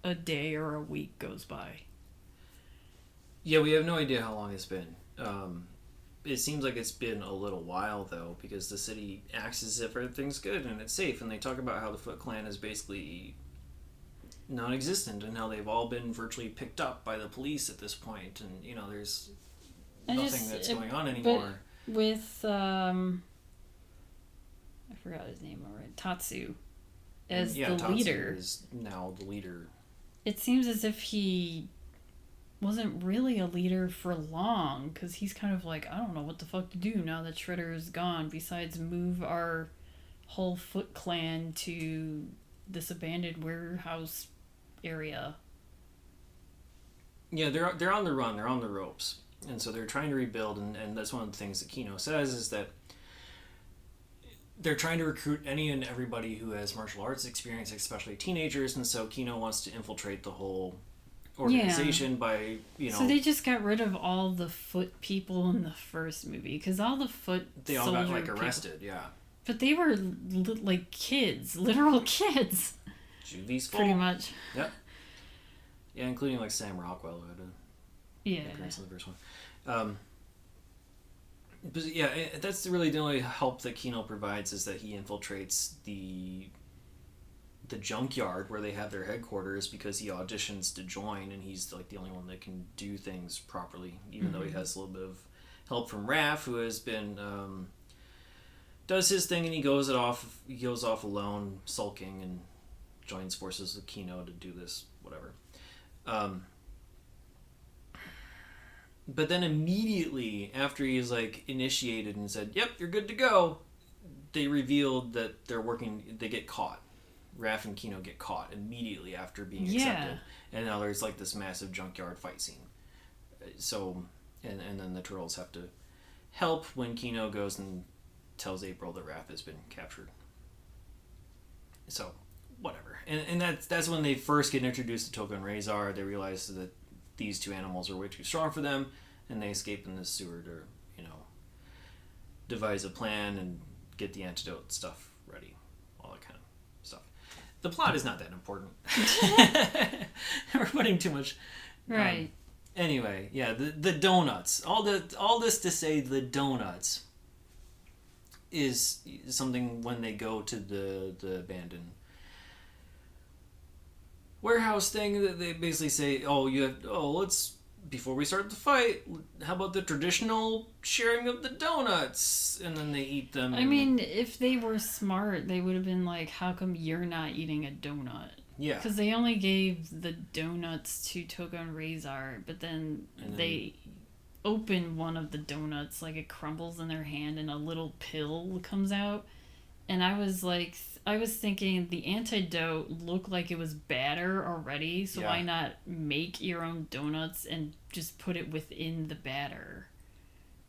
a day or a week goes by. Yeah, we have no idea how long it's been. It seems like it's been a little while, though, because the city acts as if everything's good and it's safe, and they talk about how the Foot Clan is basically non-existent and how they've all been virtually picked up by the police at this point, and there's nothing that's going on anymore. But with I forgot his name already. Tatsu as the Tatsu leader is now the leader. It seems as if he wasn't really a leader for long, because he's kind of like, I don't know what the fuck to do now that Shredder is gone, besides move our whole Foot Clan to this abandoned warehouse area. Yeah, they're on the run, they're on the ropes, and so they're trying to rebuild, and that's one of the things that Kino says, is that they're trying to recruit any and everybody who has martial arts experience, especially teenagers, and so Kino wants to infiltrate the whole organization by, So they just got rid of all the foot people in the first movie, because all the foot they all got arrested, yeah. But they were like kids, literal kids. Juvies full. Pretty much. Yep. Yeah, including like Sam Rockwell, who had an appearance in the first one. But yeah, that's really the only help that Kino provides, is that he infiltrates the the junkyard where they have their headquarters because he auditions to join, and he's like the only one that can do things properly, even though he has a little bit of help from Raph, who has been does his thing, and he goes off alone, sulking, and joins forces with Kino to do this, whatever. But then immediately after he's like initiated and said, "Yep, you're good to go," they revealed that they get caught. Raph and Kino get caught immediately after being accepted. And now there's like this massive junkyard fight scene. So, and then the Turtles have to help when Kino goes and tells April that Raph has been captured. So, whatever. And that's when they first get introduced to Toka and Razor. They realize that these two animals are way too strong for them, and they escape in the sewer to, devise a plan and get the antidote stuff ready. All that kind of stuff. The plot is not that important. We're putting too much. Right. Anyway, yeah, the donuts. All this to say, the donuts is something when they go to the abandoned warehouse thing that they basically say, let's, before we start the fight, how about the traditional sharing of the donuts? And then they eat them. I mean, if they were smart, they would have been like, how come you're not eating a donut? Yeah. Because they only gave the donuts to Toka and Razor, but then they open one of the donuts, like it crumbles in their hand and a little pill comes out. And I was thinking the antidote looked like it was batter already, so why not make your own donuts and just put it within the batter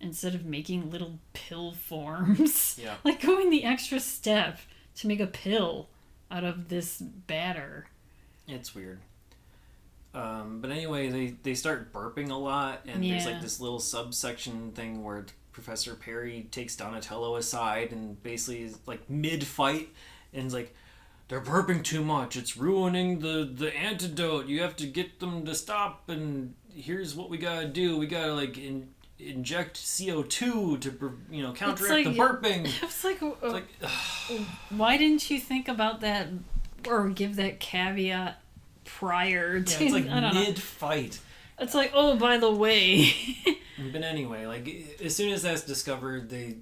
instead of making little pill forms? Yeah. Like going the extra step to make a pill out of this batter. It's weird. But anyway, they start burping a lot, and there's like this little subsection thing where Professor Perry takes Donatello aside and basically is like mid-fight and is like, they're burping too much. It's ruining the antidote. You have to get them to stop, and here's what we gotta do. We gotta like inject CO2 to counteract the burping. It's like why didn't you think about that or give that caveat prior to? It's like mid-fight. It's like, oh, by the way. But anyway, like as soon as that's discovered, they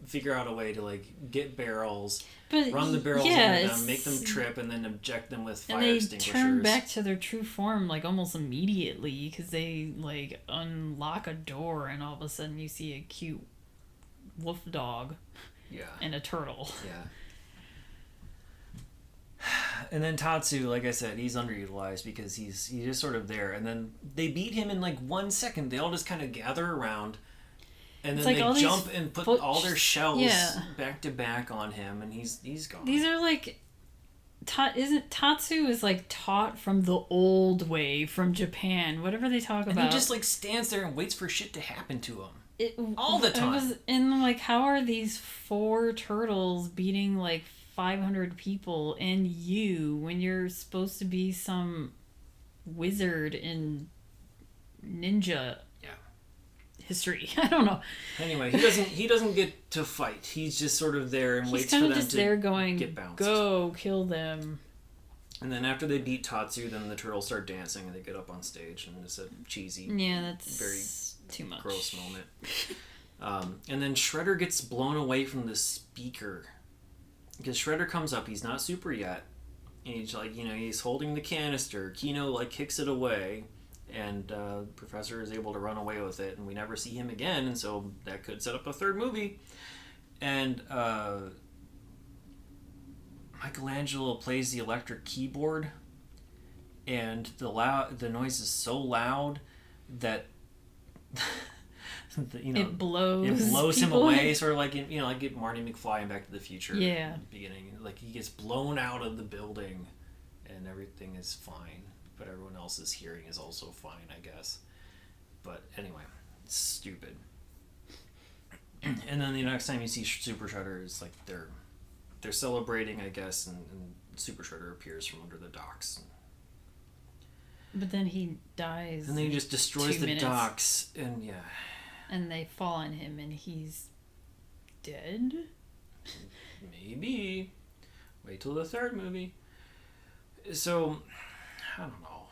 figure out a way to like get barrels, run the barrels into them, make them trip, and then inject them with fire extinguishers. And they turn back to their true form like almost immediately because they like unlock a door and all of a sudden you see a cute wolf dog, and a turtle. Yeah. And then Tatsu, like I said, he's underutilized because he's just sort of there. And then they beat him in like 1 second. They all just kind of gather around, and then they jump and put all their shells back to back on him, and he's gone. These are like Tatsu is like taught from the old way from Japan. Whatever they talk about, and he just like stands there and waits for shit to happen to him all the time. And like, how are these 4 turtles beating like 500 people and you when you're supposed to be some wizard in ninja history? I don't know. Anyway, he doesn't get to fight. He's just sort of there and waits for them to there going, get bounced. Go kill them. And then after they beat Tatsu, then the turtles start dancing and they get up on stage, and it's a cheesy, that's very too much gross moment. And then Shredder gets blown away from the speaker. Because Shredder comes up, he's not super yet, and he's like, he's holding the canister. Kino like kicks it away, and Professor is able to run away with it, and we never see him again, and so that could set up a third movie. And Michelangelo plays the electric keyboard, and the noise is so loud that it blows him away, sort of like like Marty McFly in Back to the Future. Yeah. At the beginning, like he gets blown out of the building, and everything is fine, but everyone else's hearing is also fine, I guess. But anyway, it's stupid. And then the next time you see Super Shredder, is like they're celebrating, I guess, and Super Shredder appears from under the docks. But then he dies. And then he just destroys the docks, and and they fall on him, and he's dead? Maybe. Wait till the third movie. So, I don't know.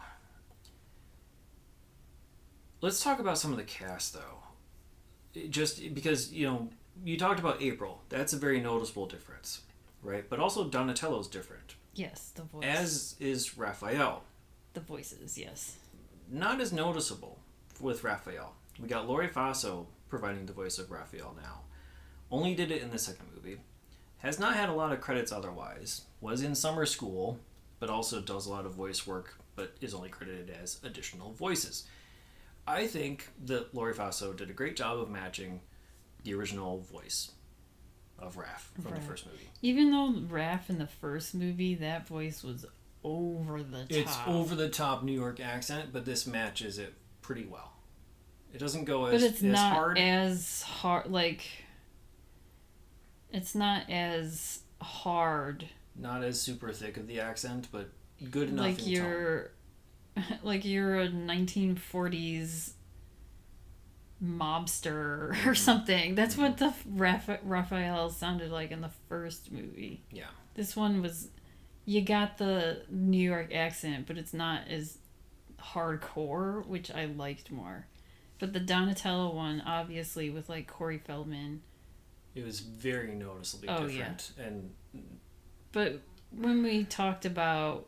Let's talk about some of the cast, though. Just because, you talked about April. That's a very noticeable difference, right? But also Donatello's different. Yes, the voice. As is Raphael. The voices, yes. Not as noticeable with Raphael. We got Laurie Faso providing the voice of Raphael now. Only did it in the second movie. Has not had a lot of credits otherwise. Was in summer school, but also does a lot of voice work, but is only credited as additional voices. I think that Laurie Faso did a great job of matching the original voice of Raph from the first movie. Even though Raph in the first movie, that voice was over the top. It's over the top New York accent, but this matches it pretty well. It doesn't go as hard. But it's not hard. as hard, like... It's not as hard. Not as super thick of the accent, but good enough like in you're tone. Like you're a 1940s mobster or something. That's what the Raphael sounded like in the first movie. Yeah. This one was, you got the New York accent, but it's not as hardcore, which I liked more. But the Donatello one, obviously, with like Corey Feldman, it was very noticeably different. Yeah. But when we talked about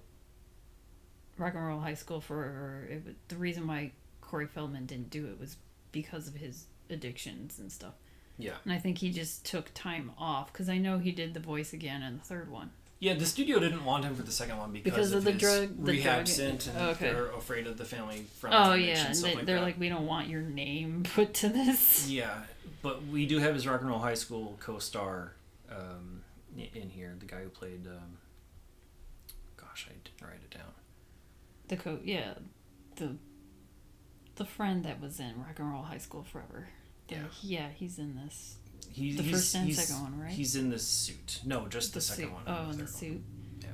Rock and Roll High School Forever, the reason why Corey Feldman didn't do it was because of his addictions and stuff. Yeah. And I think he just took time off, because I know he did the voice again in the third one. Yeah, the studio didn't want him for the second one because of the his rehab stint, and they're afraid of the family friendly and stuff like that. They're like, we don't want your name put to this. Yeah, but we do have his Rock and Roll High School co-star in here, the guy who played... gosh, I didn't write it down. The friend that was in Rock and Roll High School Forever. He's in this. The first and second one, right? He's in the suit. No, just the second one. Oh, in the suit. Yeah.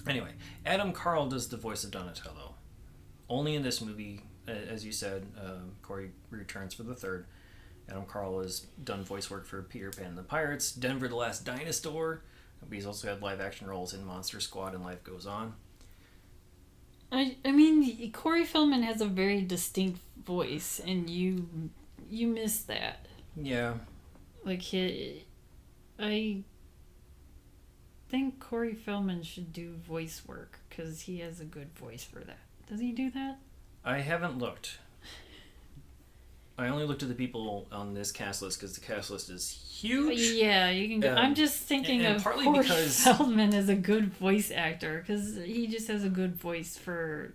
Anyway, Adam Carl does the voice of Donatello. Only in this movie, as you said, Corey returns for the third. Adam Carl has done voice work for Peter Pan and the Pirates, Denver the Last Dinosaur. He's also had live action roles in Monster Squad and Life Goes On. I mean, Corey Feldman has a very distinct voice, and you miss that. Yeah. Like, I think Corey Feldman should do voice work, because he has a good voice for that. Does he do that? I haven't looked. I only looked at the people on this cast list because the cast list is huge. Yeah, you can go. I'm just thinking of Corey Feldman as a good voice actor, because he just has a good voice for,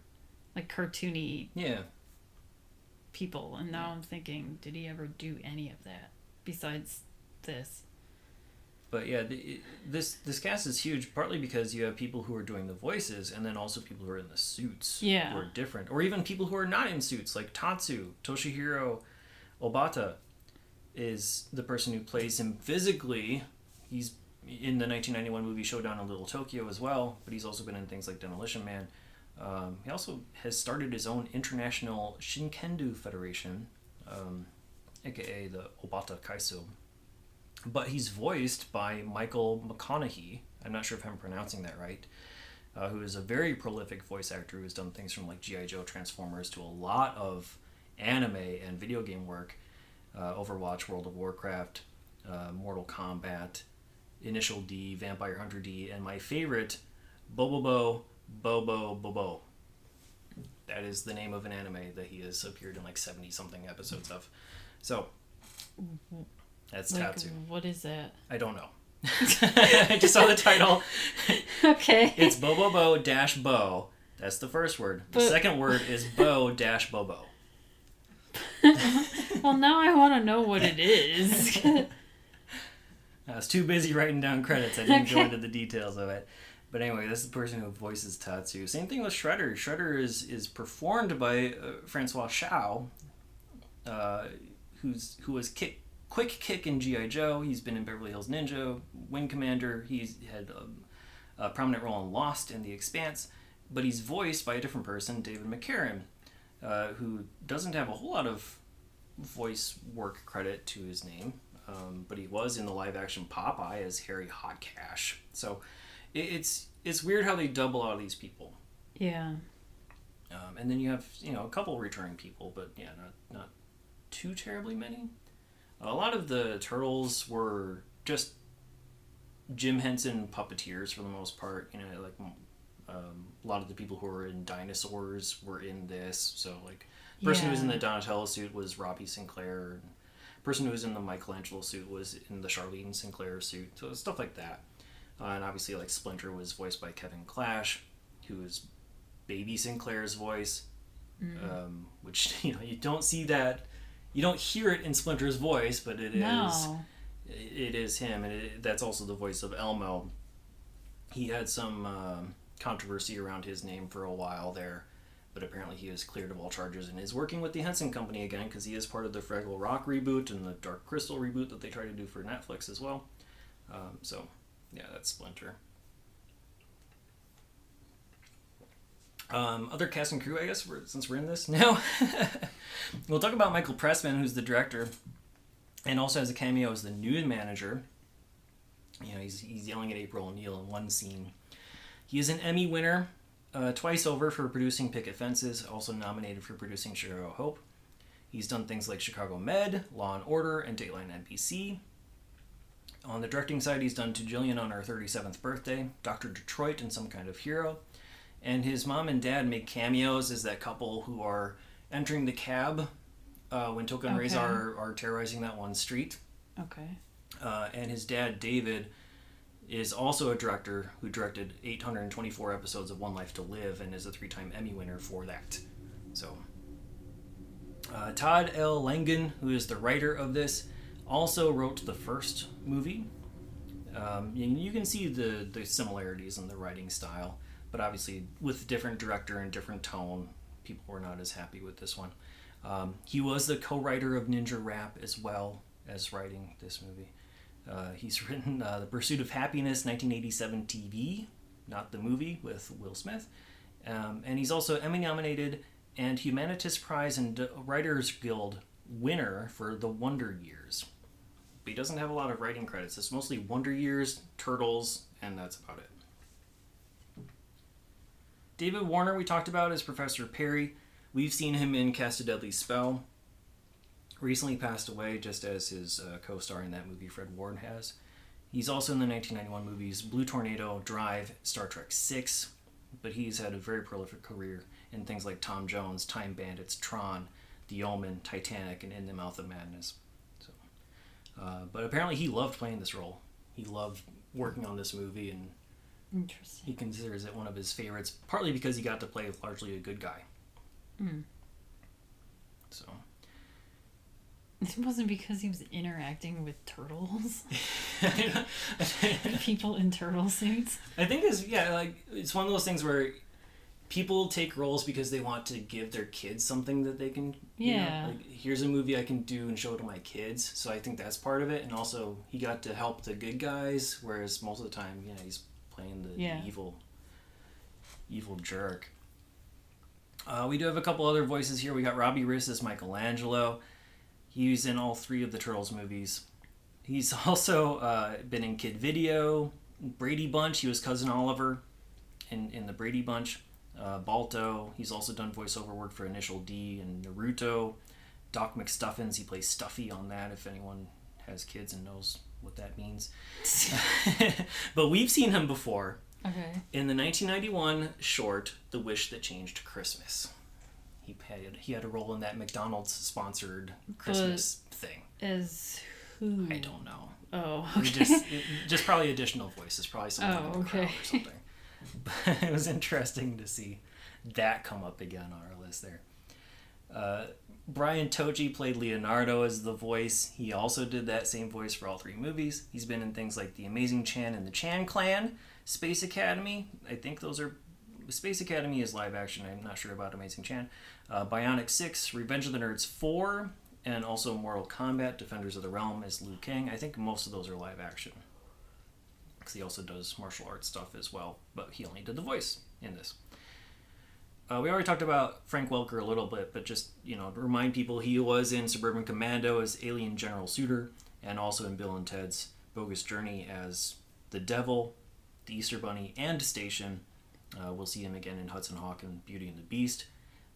like, cartoony people. And now I'm thinking, did he ever do any of that besides this? But yeah, this cast is huge, partly because you have people who are doing the voices, and then also people who are in the suits who are different. Or even people who are not in suits, like Tatsu. Toshihiro Obata is the person who plays him physically. He's in the 1991 movie Showdown in Little Tokyo as well, but he's also been in things like Demolition Man. He also has started his own international Shinkendu Federation, aka the Obata Kaiso. But he's voiced by Michael McConaughey. I'm not sure if I'm pronouncing that right. Who is a very prolific voice actor who's done things from like G.I. Joe, Transformers, to a lot of anime and video game work. Overwatch, World of Warcraft, Mortal Kombat, Initial D, Vampire Hunter D, and my favorite, Bobo. That is the name of an anime that he has appeared in like 70-something episodes of. So... that's like, Tatsu. What is that? I don't know. I just saw the title. Okay. It's Bo-Bo-Bo-Bo. That's the first word. The second word is Bo-Bobo. Well, now I want to know what it is. I was too busy writing down credits. I didn't go into the details of it. But anyway, this is the person who voices Tatsu. Same thing with Shredder. Shredder is performed by Francois Chau, who was Quick Kick in G.I. Joe. He's been in Beverly Hills Ninja, Wing Commander. He's had a prominent role in Lost and The Expanse. But he's voiced by a different person, David McCarran, who doesn't have a whole lot of voice work credit to his name. But he was in the live-action Popeye as Harry Hotcash. So It's weird how they double all these people. Yeah. And then you have, a couple returning people, but yeah, not too terribly many. A lot of the Turtles were just Jim Henson puppeteers for the most part. Like a lot of the people who were in Dinosaurs were in this. So like, the person who was in the Donatello suit was Robbie Sinclair. The person who was in the Michelangelo suit was in the Charlene Sinclair suit. So stuff like that. And obviously, like, Splinter was voiced by Kevin Clash, who is Baby Sinclair's voice, which, you don't see that. You don't hear it in Splinter's voice, but it is him, and that's also the voice of Elmo. He had some controversy around his name for a while there, but apparently he is cleared of all charges and is working with the Henson Company again, because he is part of the Fraggle Rock reboot and the Dark Crystal reboot that they try to do for Netflix as well. So, yeah, that's Splinter. Other cast and crew, I guess, since we're in this now. We'll talk about Michael Pressman, who's the director, and also has a cameo as the news manager. He's yelling at April O'Neil in one scene. He is an Emmy winner twice over for producing Picket Fences, also nominated for producing Chicago Hope. He's done things like Chicago Med, Law and Order, and Dateline NBC. On the directing side, he's done To Jillian on Her 37th Birthday, Dr. Detroit, and Some Kind of Hero. And his mom and dad make cameos as that couple who are entering the cab when Toka and Reza are terrorizing that one street. Okay. And his dad, David, is also a director who directed 824 episodes of One Life to Live and is a 3-time Emmy winner for that. So, Todd L. Langen, who is the writer of this, also wrote the first movie. And you can see the similarities in the writing style. But obviously, with different director and different tone, people were not as happy with this one. He was the co-writer of Ninja Rap as well as writing this movie. He's written The Pursuit of Happiness, 1987 TV, not the movie, with Will Smith. And he's also Emmy-nominated and Humanitas Prize and Writers Guild winner for The Wonder Years. But he doesn't have a lot of writing credits. It's mostly Wonder Years, Turtles, and that's about it. David Warner, we talked about, as Professor Perry. We've seen him in Cast a Deadly Spell. Recently passed away, just as his co-star in that movie, Fred Ward, has. He's also in the 1991 movies Blue Tornado, Drive, Star Trek VI, but he's had a very prolific career in things like Tom Jones, Time Bandits, Tron, The Omen, Titanic, and In the Mouth of Madness. So, but apparently he loved playing this role. He loved working on this movie, and interesting. He considers it one of his favorites, partly because he got to play largely a good guy. So. It wasn't because he was interacting with turtles. People in turtle suits. I think it's one of those things where people take roles because they want to give their kids something that they can. Here's a movie I can do and show to my kids. So I think that's part of it, and also he got to help the good guys, whereas most of the time, he's playing the evil jerk. We do have a couple other voices here. We got Robbie Riss as Michelangelo. He's in all 3 of the Turtles movies. He's also been in Kid Video, Brady Bunch. He was Cousin Oliver in the Brady Bunch. Balto. He's also done voiceover work for Initial D and Naruto. Doc McStuffins. He plays Stuffy on that, if anyone has kids and knows what that means. But we've seen him before. Okay. In the 1991 short, The Wish That Changed Christmas. He had a role in that McDonald's sponsored Christmas thing. As who? I don't know. Oh, okay. Just probably additional voices, probably something in the crowd or something. But it was interesting to see that come up again on our list there. Brian Tochi played Leonardo as the voice. He also did that same voice for all 3 movies. He's been in things like The Amazing Chan and the Chan Clan, Space Academy. I think those are... Space Academy is live action. I'm not sure about Amazing Chan. Bionic 6, Revenge of the Nerds 4, and also Mortal Kombat, Defenders of the Realm as Liu Kang. I think most of those are live action. Because he also does martial arts stuff as well, but he only did the voice in this. We already talked about Frank Welker a little bit, but just, to remind people, he was in Suburban Commando as Alien General Suitor, and also in Bill and Ted's Bogus Journey as the Devil. the Easter Bunny, and Station. We'll see him again in Hudson Hawk and Beauty and the Beast,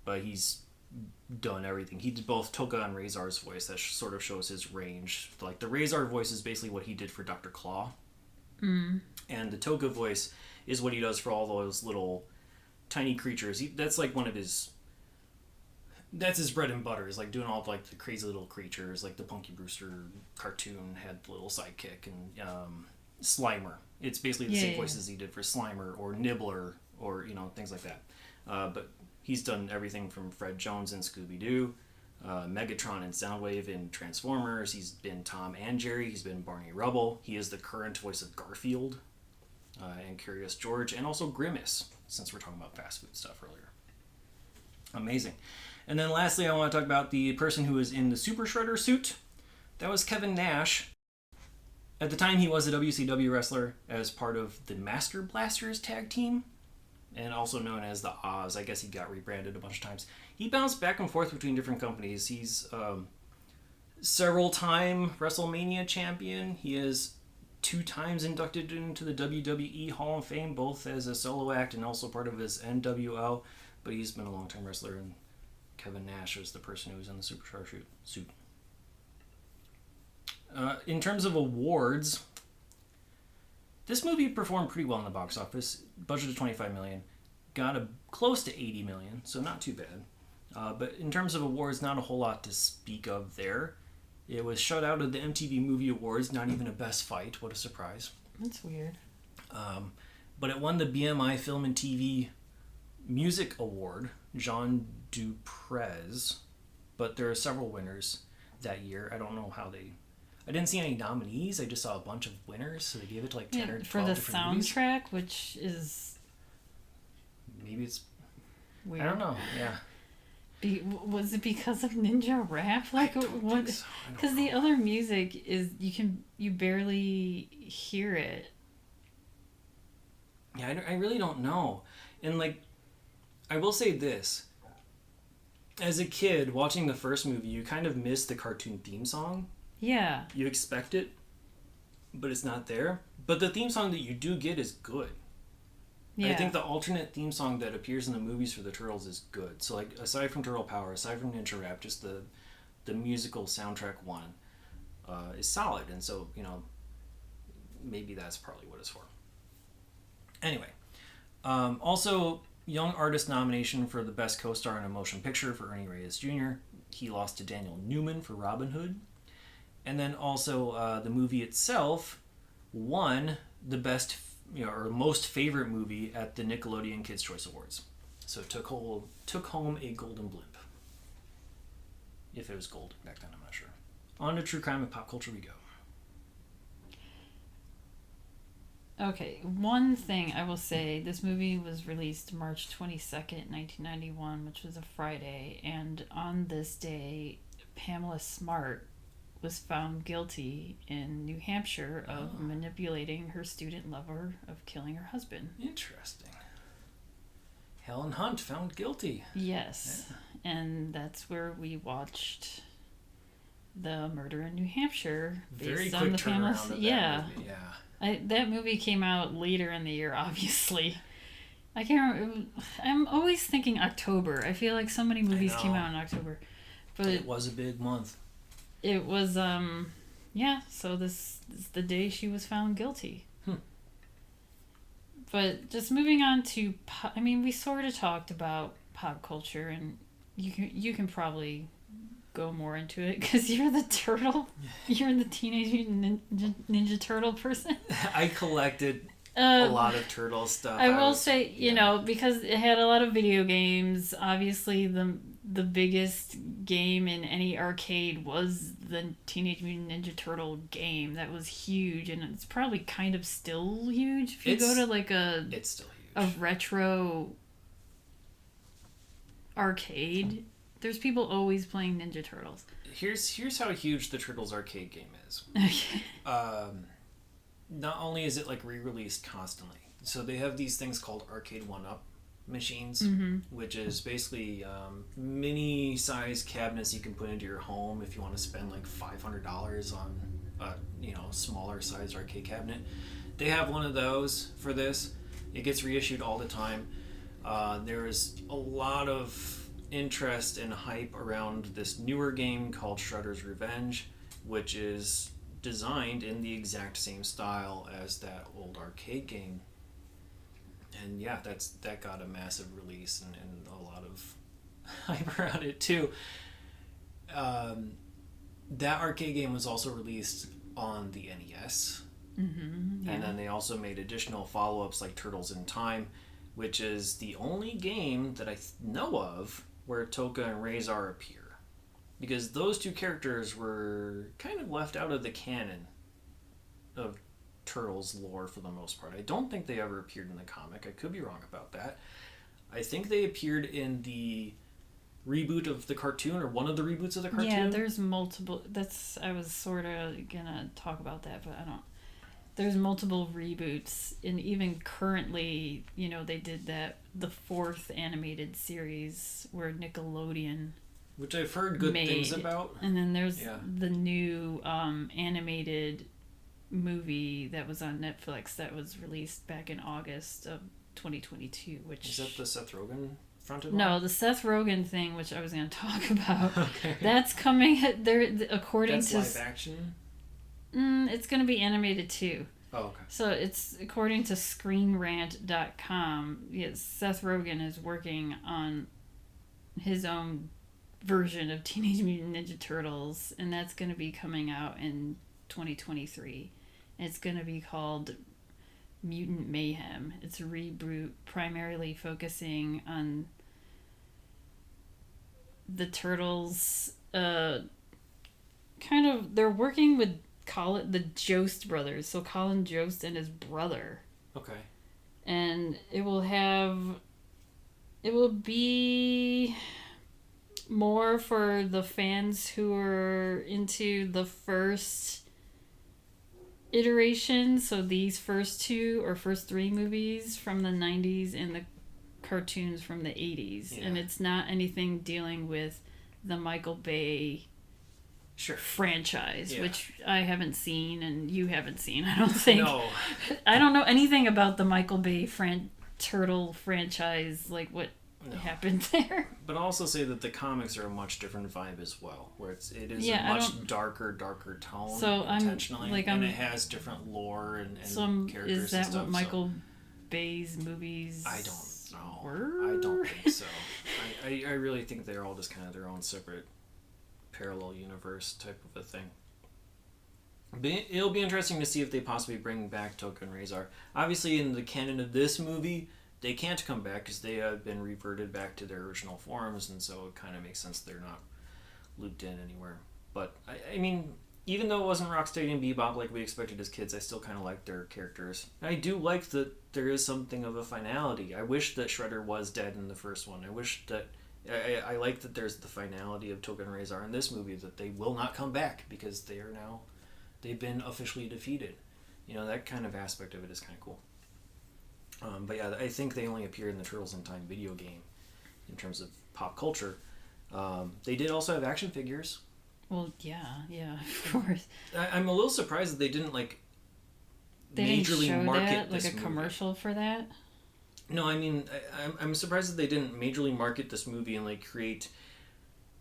but he's done everything. He did both Toka and Razor's voice. That sort of shows his range. Like, the Razor voice is basically what he did for Dr. Claw. And the Toka voice is what he does for all those little tiny creatures. That's like one of his... That's his bread and butter, is like doing all of like the crazy little creatures, like the Punky Brewster cartoon had the little sidekick, and Slimer. It's basically the same voices he did for Slimer or Nibbler or, you know, things like that. But he's done everything from Fred Jones in Scooby-Doo, Megatron and Soundwave in Transformers. He's been Tom and Jerry. He's been Barney Rubble. He is the current voice of Garfield and Curious George, and also Grimace, since we're talking about fast food stuff earlier. Amazing. And then lastly, I want to talk about the person who was in the Super Shredder suit. That was Kevin Nash. At the time, he was a WCW wrestler as part of the Master Blasters tag team, and also known as the Oz. I guess he got rebranded a bunch of times. He bounced back and forth between different companies. He's several-time WrestleMania champion. He is 2 times inducted into the WWE Hall of Fame, both as a solo act and also part of his NWO. But he's been a long-time wrestler, and Kevin Nash was the person who was in the Super Shredder suit. In terms of awards, this movie performed pretty well in the box office. Budget of $25 million, got close to $80 million, so not too bad. But in terms of awards, not a whole lot to speak of there. It was shut out of the MTV Movie Awards, not even a Best Fight. What a surprise! That's weird. But it won the BMI Film and TV Music Award, Jean Duprez. But there are several winners that year. I don't know how they... I didn't see any nominees. I just saw a bunch of winners, so they gave it to like 10 or 12 for the different movies. soundtrack, which is... Maybe it's... weird. I don't know, yeah. Was it because of Ninja Rap? Like, what? Because the other music is... You barely hear it. Yeah, I really don't know. And like, I will say this. As a kid, watching the first movie, you kind of miss the cartoon theme song. Yeah. You expect it, but it's not there. But the theme song that you do get is good. Yeah. I think the alternate theme song that appears in the movies for the Turtles is good. So, like, aside from Turtle Power, aside from Ninja Rap, just the musical soundtrack one is solid. And so, you know, maybe that's partly what it's for. Anyway. Also, Young Artist nomination for the Best Co-Star in a Motion Picture for Ernie Reyes Jr. He lost to Daniel Newman for Robin Hood. And then also the movie itself won the best, or most favorite movie at the Nickelodeon Kids' Choice Awards. So it took home a golden blimp. If it was gold back then, I'm not sure. On to true crime and pop culture we go. Okay, one thing I will say, this movie was released March 22nd, 1991, which was a Friday, and on this day, Pamela Smart was found guilty in New Hampshire of manipulating her student lover of killing her husband. Interesting. Helen Hunt found guilty. Yes, yeah. And that's where we watched The Murder in New Hampshire. Very quick turnaround of that movie, yeah. That movie came out later in the year, obviously. I can't remember. I'm always thinking October. I feel like so many movies came out in October. But it was a big month. It was, so this is the day she was found guilty. But just moving on to, we sort of talked about pop culture, and you can probably go more into it because you're the turtle. You're the Teenage Mutant Ninja Turtle person. I collected a lot of turtle stuff. I will say, because it had a lot of video games. Obviously, the biggest game in any arcade was the Teenage Mutant Ninja Turtle game. That was huge, and it's probably kind of still huge. If you go to like it's still huge. A retro arcade, there's people always playing Ninja Turtles. Here's how huge the Turtles arcade game is. Okay. Not only is it like re-released constantly, so they have these things called Arcade 1-Up machines, which is basically mini size cabinets you can put into your home if you want to spend like $500 on a smaller size arcade cabinet. they have one of those for this. It gets reissued all the time. There is a lot of interest and hype around this newer game called Shredder's Revenge, which is designed in the exact same style as that old arcade game. And yeah, that got a massive release and a lot of hype around it too. That arcade game was also released on the NES. Mm-hmm, yeah. And then they also made additional follow-ups like Turtles in Time, which is the only game that I know of where Toka and Razor appear. Because those two characters were kind of left out of the canon of Turtles lore for the most part. I don't think they ever appeared in the comic. I could be wrong about that. I think they appeared in the reboot of the cartoon, or one of the reboots of the cartoon. Yeah, there's multiple. I was sort of gonna talk about that, but I don't. There's multiple reboots, and even currently, they did the fourth animated series where Nickelodeon, which I've heard good things about. And then there's the new animated movie that was on Netflix that was released back in August of 2022. Which is that the Seth Rogen fronted No, one? the Seth Rogen thing, which I was going to talk about. Okay. That's coming. According That's to live action. It's going to be animated too. Oh, okay. So it's according to ScreenRant.com. Yes, Seth Rogen is working on his own version of Teenage Mutant Ninja Turtles, and that's going to be coming out in 2023. It's going to be called Mutant Mayhem. It's a reboot primarily focusing on the Turtles. They're working with the Jost brothers, so Colin Jost and his brother. Okay. And it will be more for the fans who are into the first iteration, so these first three movies from the 90s and the cartoons from the 80s. Yeah. And it's not anything dealing with the Michael Bay franchise, which I haven't seen and you haven't seen, I don't think. No. I don't know anything about the Michael Bay Turtle franchise, like what happened there. But I'll also say that the comics are a much different vibe as well, where it is a much darker tone, intentionally, and it has different lore and characters. Is that and stuff, what Michael Bay's movies I don't know. were? I don't think so. I really think they're all just kind of their own separate parallel universe type of a thing. But it'll be interesting to see if they possibly bring back Toka and Razor. Obviously, in the canon of this movie, they can't come back because they have been reverted back to their original forms, and so it kind of makes sense they're not looped in anywhere. But, I mean, even though it wasn't Rocksteady and Bebop like we expected as kids, I still kind of like their characters. I do like that there is something of a finality. I wish that Shredder was dead in the first one. I wish that... I like that there's the finality of Toka and Razor in this movie, that they will not come back because they've been officially defeated. That kind of aspect of it is kind of cool. But yeah, I think they only appear in the Turtles in Time video game in terms of pop culture. They did also have action figures. Well, yeah, of course. I'm a little surprised that they didn't they majorly didn't show market that, this like a movie. Commercial for that. No, I mean, I'm surprised that they didn't majorly market this movie and create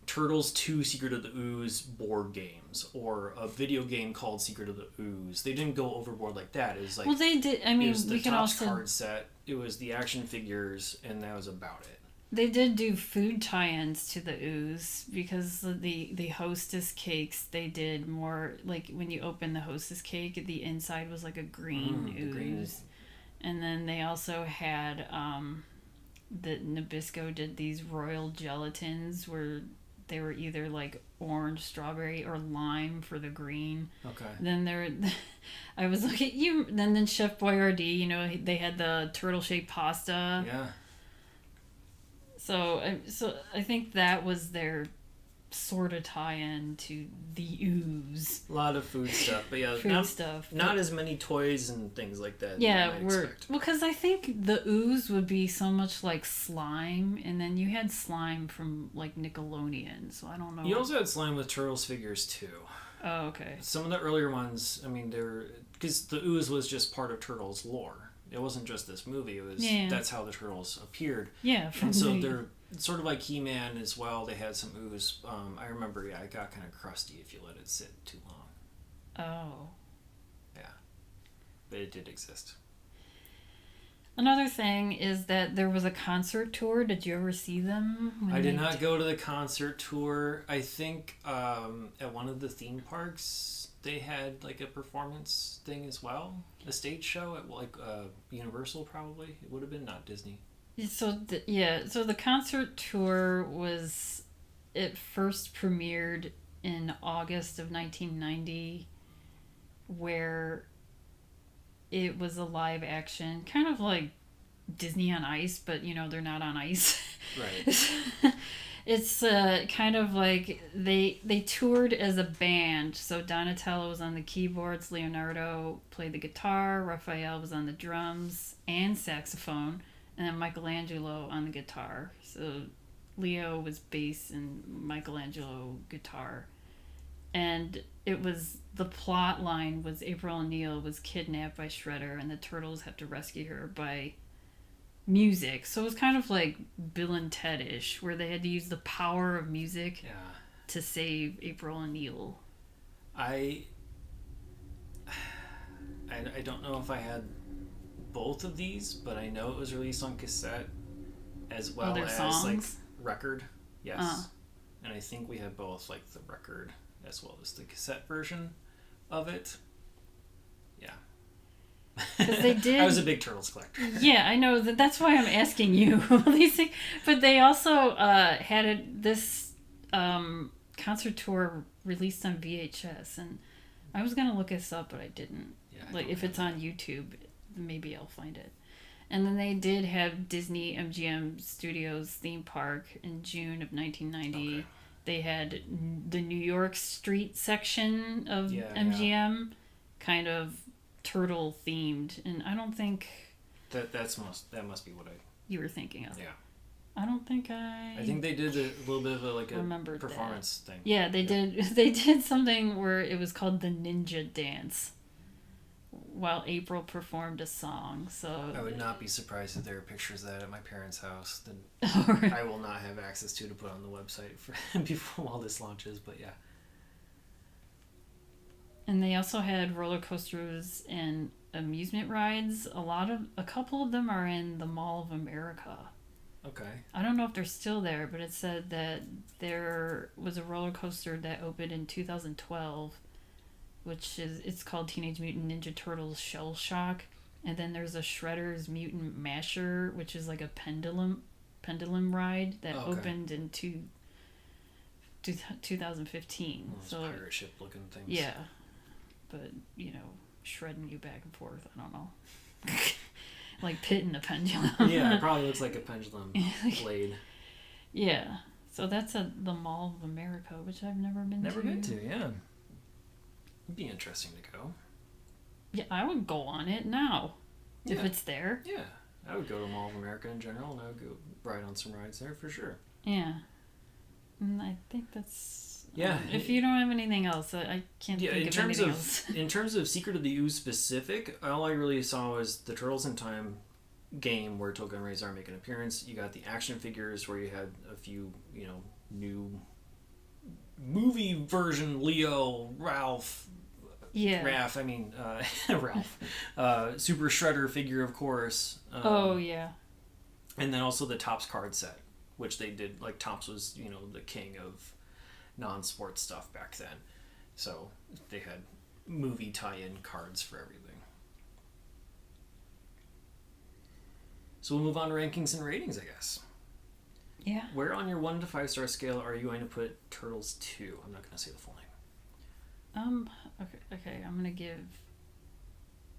Turtles 2 Secret of the Ooze board games or a video game called Secret of the Ooze. They didn't go overboard like that. It was well, they did. I mean, it was the we can Topps also card set. It was the action figures, and that was about it. They did do food tie-ins to the Ooze because the Hostess cakes. They did more like when you open the Hostess cake, the inside was like a green ooze. And then they also had that Nabisco did these royal gelatins where they were either like orange, strawberry, or lime for the green. Okay. Then I was looking at you. Then Chef Boyardee, they had the turtle shaped pasta. Yeah. So I think that was their sort of tie-in to the Ooze. A lot of food stuff, but yeah, not as many toys and things like that. Yeah, because I think the Ooze would be so much like slime, and then you had slime from like Nickelodeon, so I don't know. You also had slime with Turtles figures too. Oh, okay. Some of the earlier ones, I mean, they're because the Ooze was just part of Turtles lore. It wasn't just this movie. It was that's how the Turtles appeared. Yeah, and so they're sort of like He-Man as well. They had some Ooze. I remember, it got kind of crusty if you let it sit too long. Oh. Yeah, but it did exist. Another thing is that there was a concert tour. Did you ever see them? I did not go to the concert tour. I think at one of the theme parks they had like a performance thing as well, a stage show at like Universal probably. It would have been, not Disney. So the concert tour was, it first premiered in August of 1990, where it was a live action, kind of like Disney on Ice, but they're not on ice. Right. It's kind of like they toured as a band. So Donatello was on the keyboards, Leonardo played the guitar, Raphael was on the drums and saxophone, and then Michelangelo on the guitar. So Leo was bass and Michelangelo guitar. And it was, the plot line was April O'Neil was kidnapped by Shredder and the Turtles have to rescue her by music. So it was kind of like Bill and Ted-ish, where they had to use the power of music to save April O'Neil. I don't know if I had both of these, but I know it was released on cassette as well as songs? like record. Yes. And I think we had both, like the record as well as the cassette version of it. Yeah. Because they did. I was a big Turtles collector. Yeah, I know. That's why I'm asking you these things. But they also had this concert tour released on VHS, and I was gonna look this up, but I didn't. Yeah, like if it's on YouTube, maybe I'll find it. And then they did have Disney MGM Studios theme park in June of 1990. Okay. They had the New York Street section of MGM, kind of turtle themed, and I don't think that must be what you were thinking of. Yeah. I don't think I think they did a little bit of a performance thing. Yeah, they did. They did something where it was called the Ninja Dance, while April performed a song. So I would not be surprised if there are pictures of that at my parents' house that right. I will not have access to put on the website before all this launches. But yeah. And they also had roller coasters and amusement rides. A couple of them are in the Mall of America. Okay. I don't know if they're still there, but it said that there was a roller coaster that opened in 2012, it's called Teenage Mutant Ninja Turtles Shell Shock. And then there's a Shredder's Mutant Masher, which is like a pendulum ride that opened in 2015. Those pirate ship looking things. Yeah. But, shredding you back and forth. I don't know. Like pitting a pendulum. Yeah, it probably looks like a pendulum blade. Yeah. So that's at the Mall of America, which I've never been to. Never been to, yeah. It'd be interesting to go. Yeah, I would go on it now. Yeah. If it's there. Yeah. I would go to Mall of America in general, and I would go ride on some rides there for sure. Yeah. And I think that's... Yeah. If you don't have anything else, I can't think of anything else. In terms of Secret of the Ooze specific, all I really saw was the Turtles in Time game where Toka and Razor make an appearance. You got the action figures where you had a few, new movie version Leo, Ralph. Yeah. Raph, Ralph. Super Shredder figure, of course. Yeah. And then also the Topps card set, which they did, like Topps was, the king of non-sports stuff back then. So they had movie tie-in cards for everything. So we'll move on to rankings and ratings, I guess. Yeah. Where on your 1 to 5 star scale are you going to put Turtles 2? I'm not going to say the full name. Okay, I'm going to give...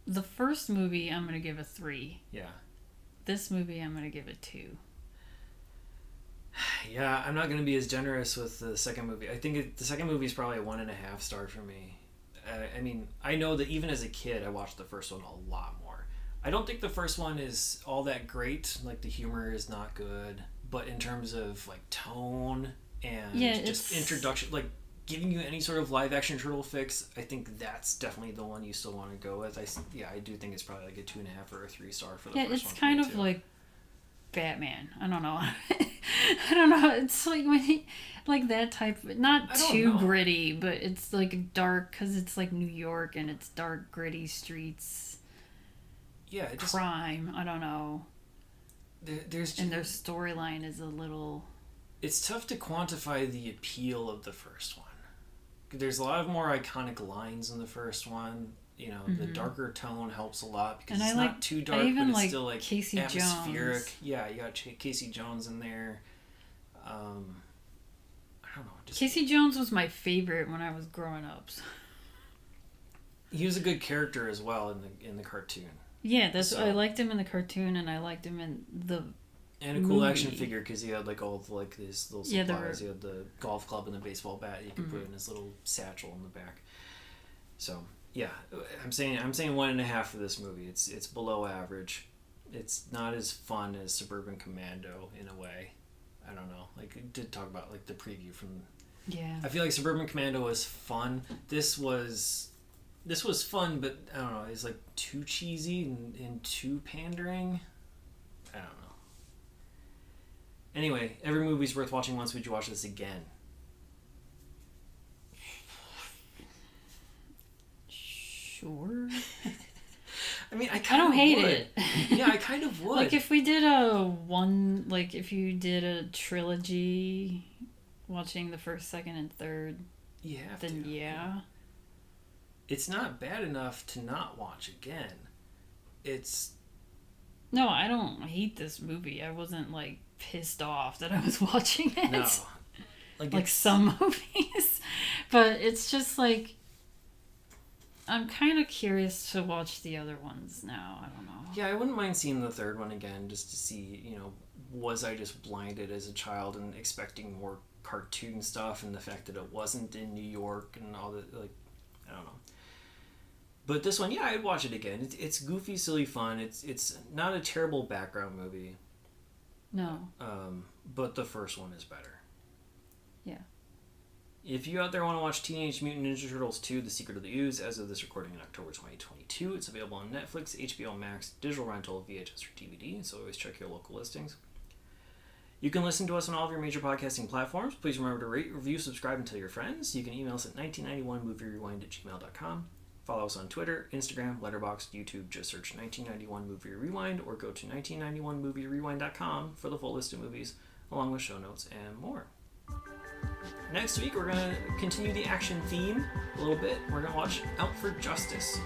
The first movie, I'm going to give a 3. Yeah. This movie, I'm going to give a 2. Yeah, I'm not going to be as generous with the second movie. I think the second movie is probably a 1.5 star for me. I know that even as a kid, I watched the first one a lot more. I don't think the first one is all that great. Like, the humor is not good. But in terms of, like, tone and just introduction, like, giving you any sort of live action turtle fix, I think that's definitely the one you still want to go with. I do think it's probably like a 2.5 or a 3 star for the first one. Yeah, it's kind of like Batman. I don't know. I don't know. It's like when he, like that type of, not too gritty, but it's like dark because it's like New York and it's dark, gritty streets. Yeah, crime. I don't know. There's and their storyline is a little. It's tough to quantify the appeal of the first one. There's a lot of more iconic lines in the first one. You know, the darker tone helps a lot because it's not too dark, but it's still like Casey atmospheric. Jones. Yeah, you got Casey Jones in there. I don't know. Casey Jones was my favorite when I was growing up. He was a good character as well in the cartoon. Yeah, I liked him in the cartoon, and I liked him in the. And a cool action figure because he had like all of like these little supplies. He had the golf club and the baseball bat. You could put in his little satchel in the back. So yeah, I'm saying 1.5 for this movie. It's below average. It's not as fun as Suburban Commando in a way. I don't know. Like, it did talk about like the preview from. Yeah. I feel like Suburban Commando was fun. This was fun, but I don't know. It's like too cheesy and too pandering. I don't know. Anyway, every movie's worth watching once. Would you watch this again? Sure. I mean, I don't hate would. it. Yeah, I kind of would. Like if you did a trilogy, watching the first, second, and third, yeah. It's not bad enough to not watch again. No, I don't hate this movie. I wasn't like pissed off that I was watching it. No. Like some movies. But it's just like I'm kind of curious to watch the other ones now. I don't know. Yeah, I wouldn't mind seeing the third one again just to see, was I just blinded as a child and expecting more cartoon stuff and the fact that it wasn't in New York and all that, like, I don't know. But this one, yeah, I'd watch it again. It's goofy, silly fun. It's not a terrible background movie. No. But the first one is better. Yeah. If you out there want to watch Teenage Mutant Ninja Turtles 2, The Secret of the Ooze, as of this recording in October 2022, it's available on Netflix, HBO Max, digital rental, VHS, or DVD, so always check your local listings. You can listen to us on all of your major podcasting platforms. Please remember to rate, review, subscribe, and tell your friends. You can email us at 1991movierewind@gmail.com. Follow us on Twitter, Instagram, Letterboxd, YouTube. Just search 1991 Movie Rewind or go to 1991movierewind.com for the full list of movies, along with show notes and more. Next week, we're going to continue the action theme a little bit. We're going to watch Out for Justice.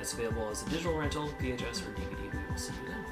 It's available as a digital rental, VHS, or DVD. We will see you then.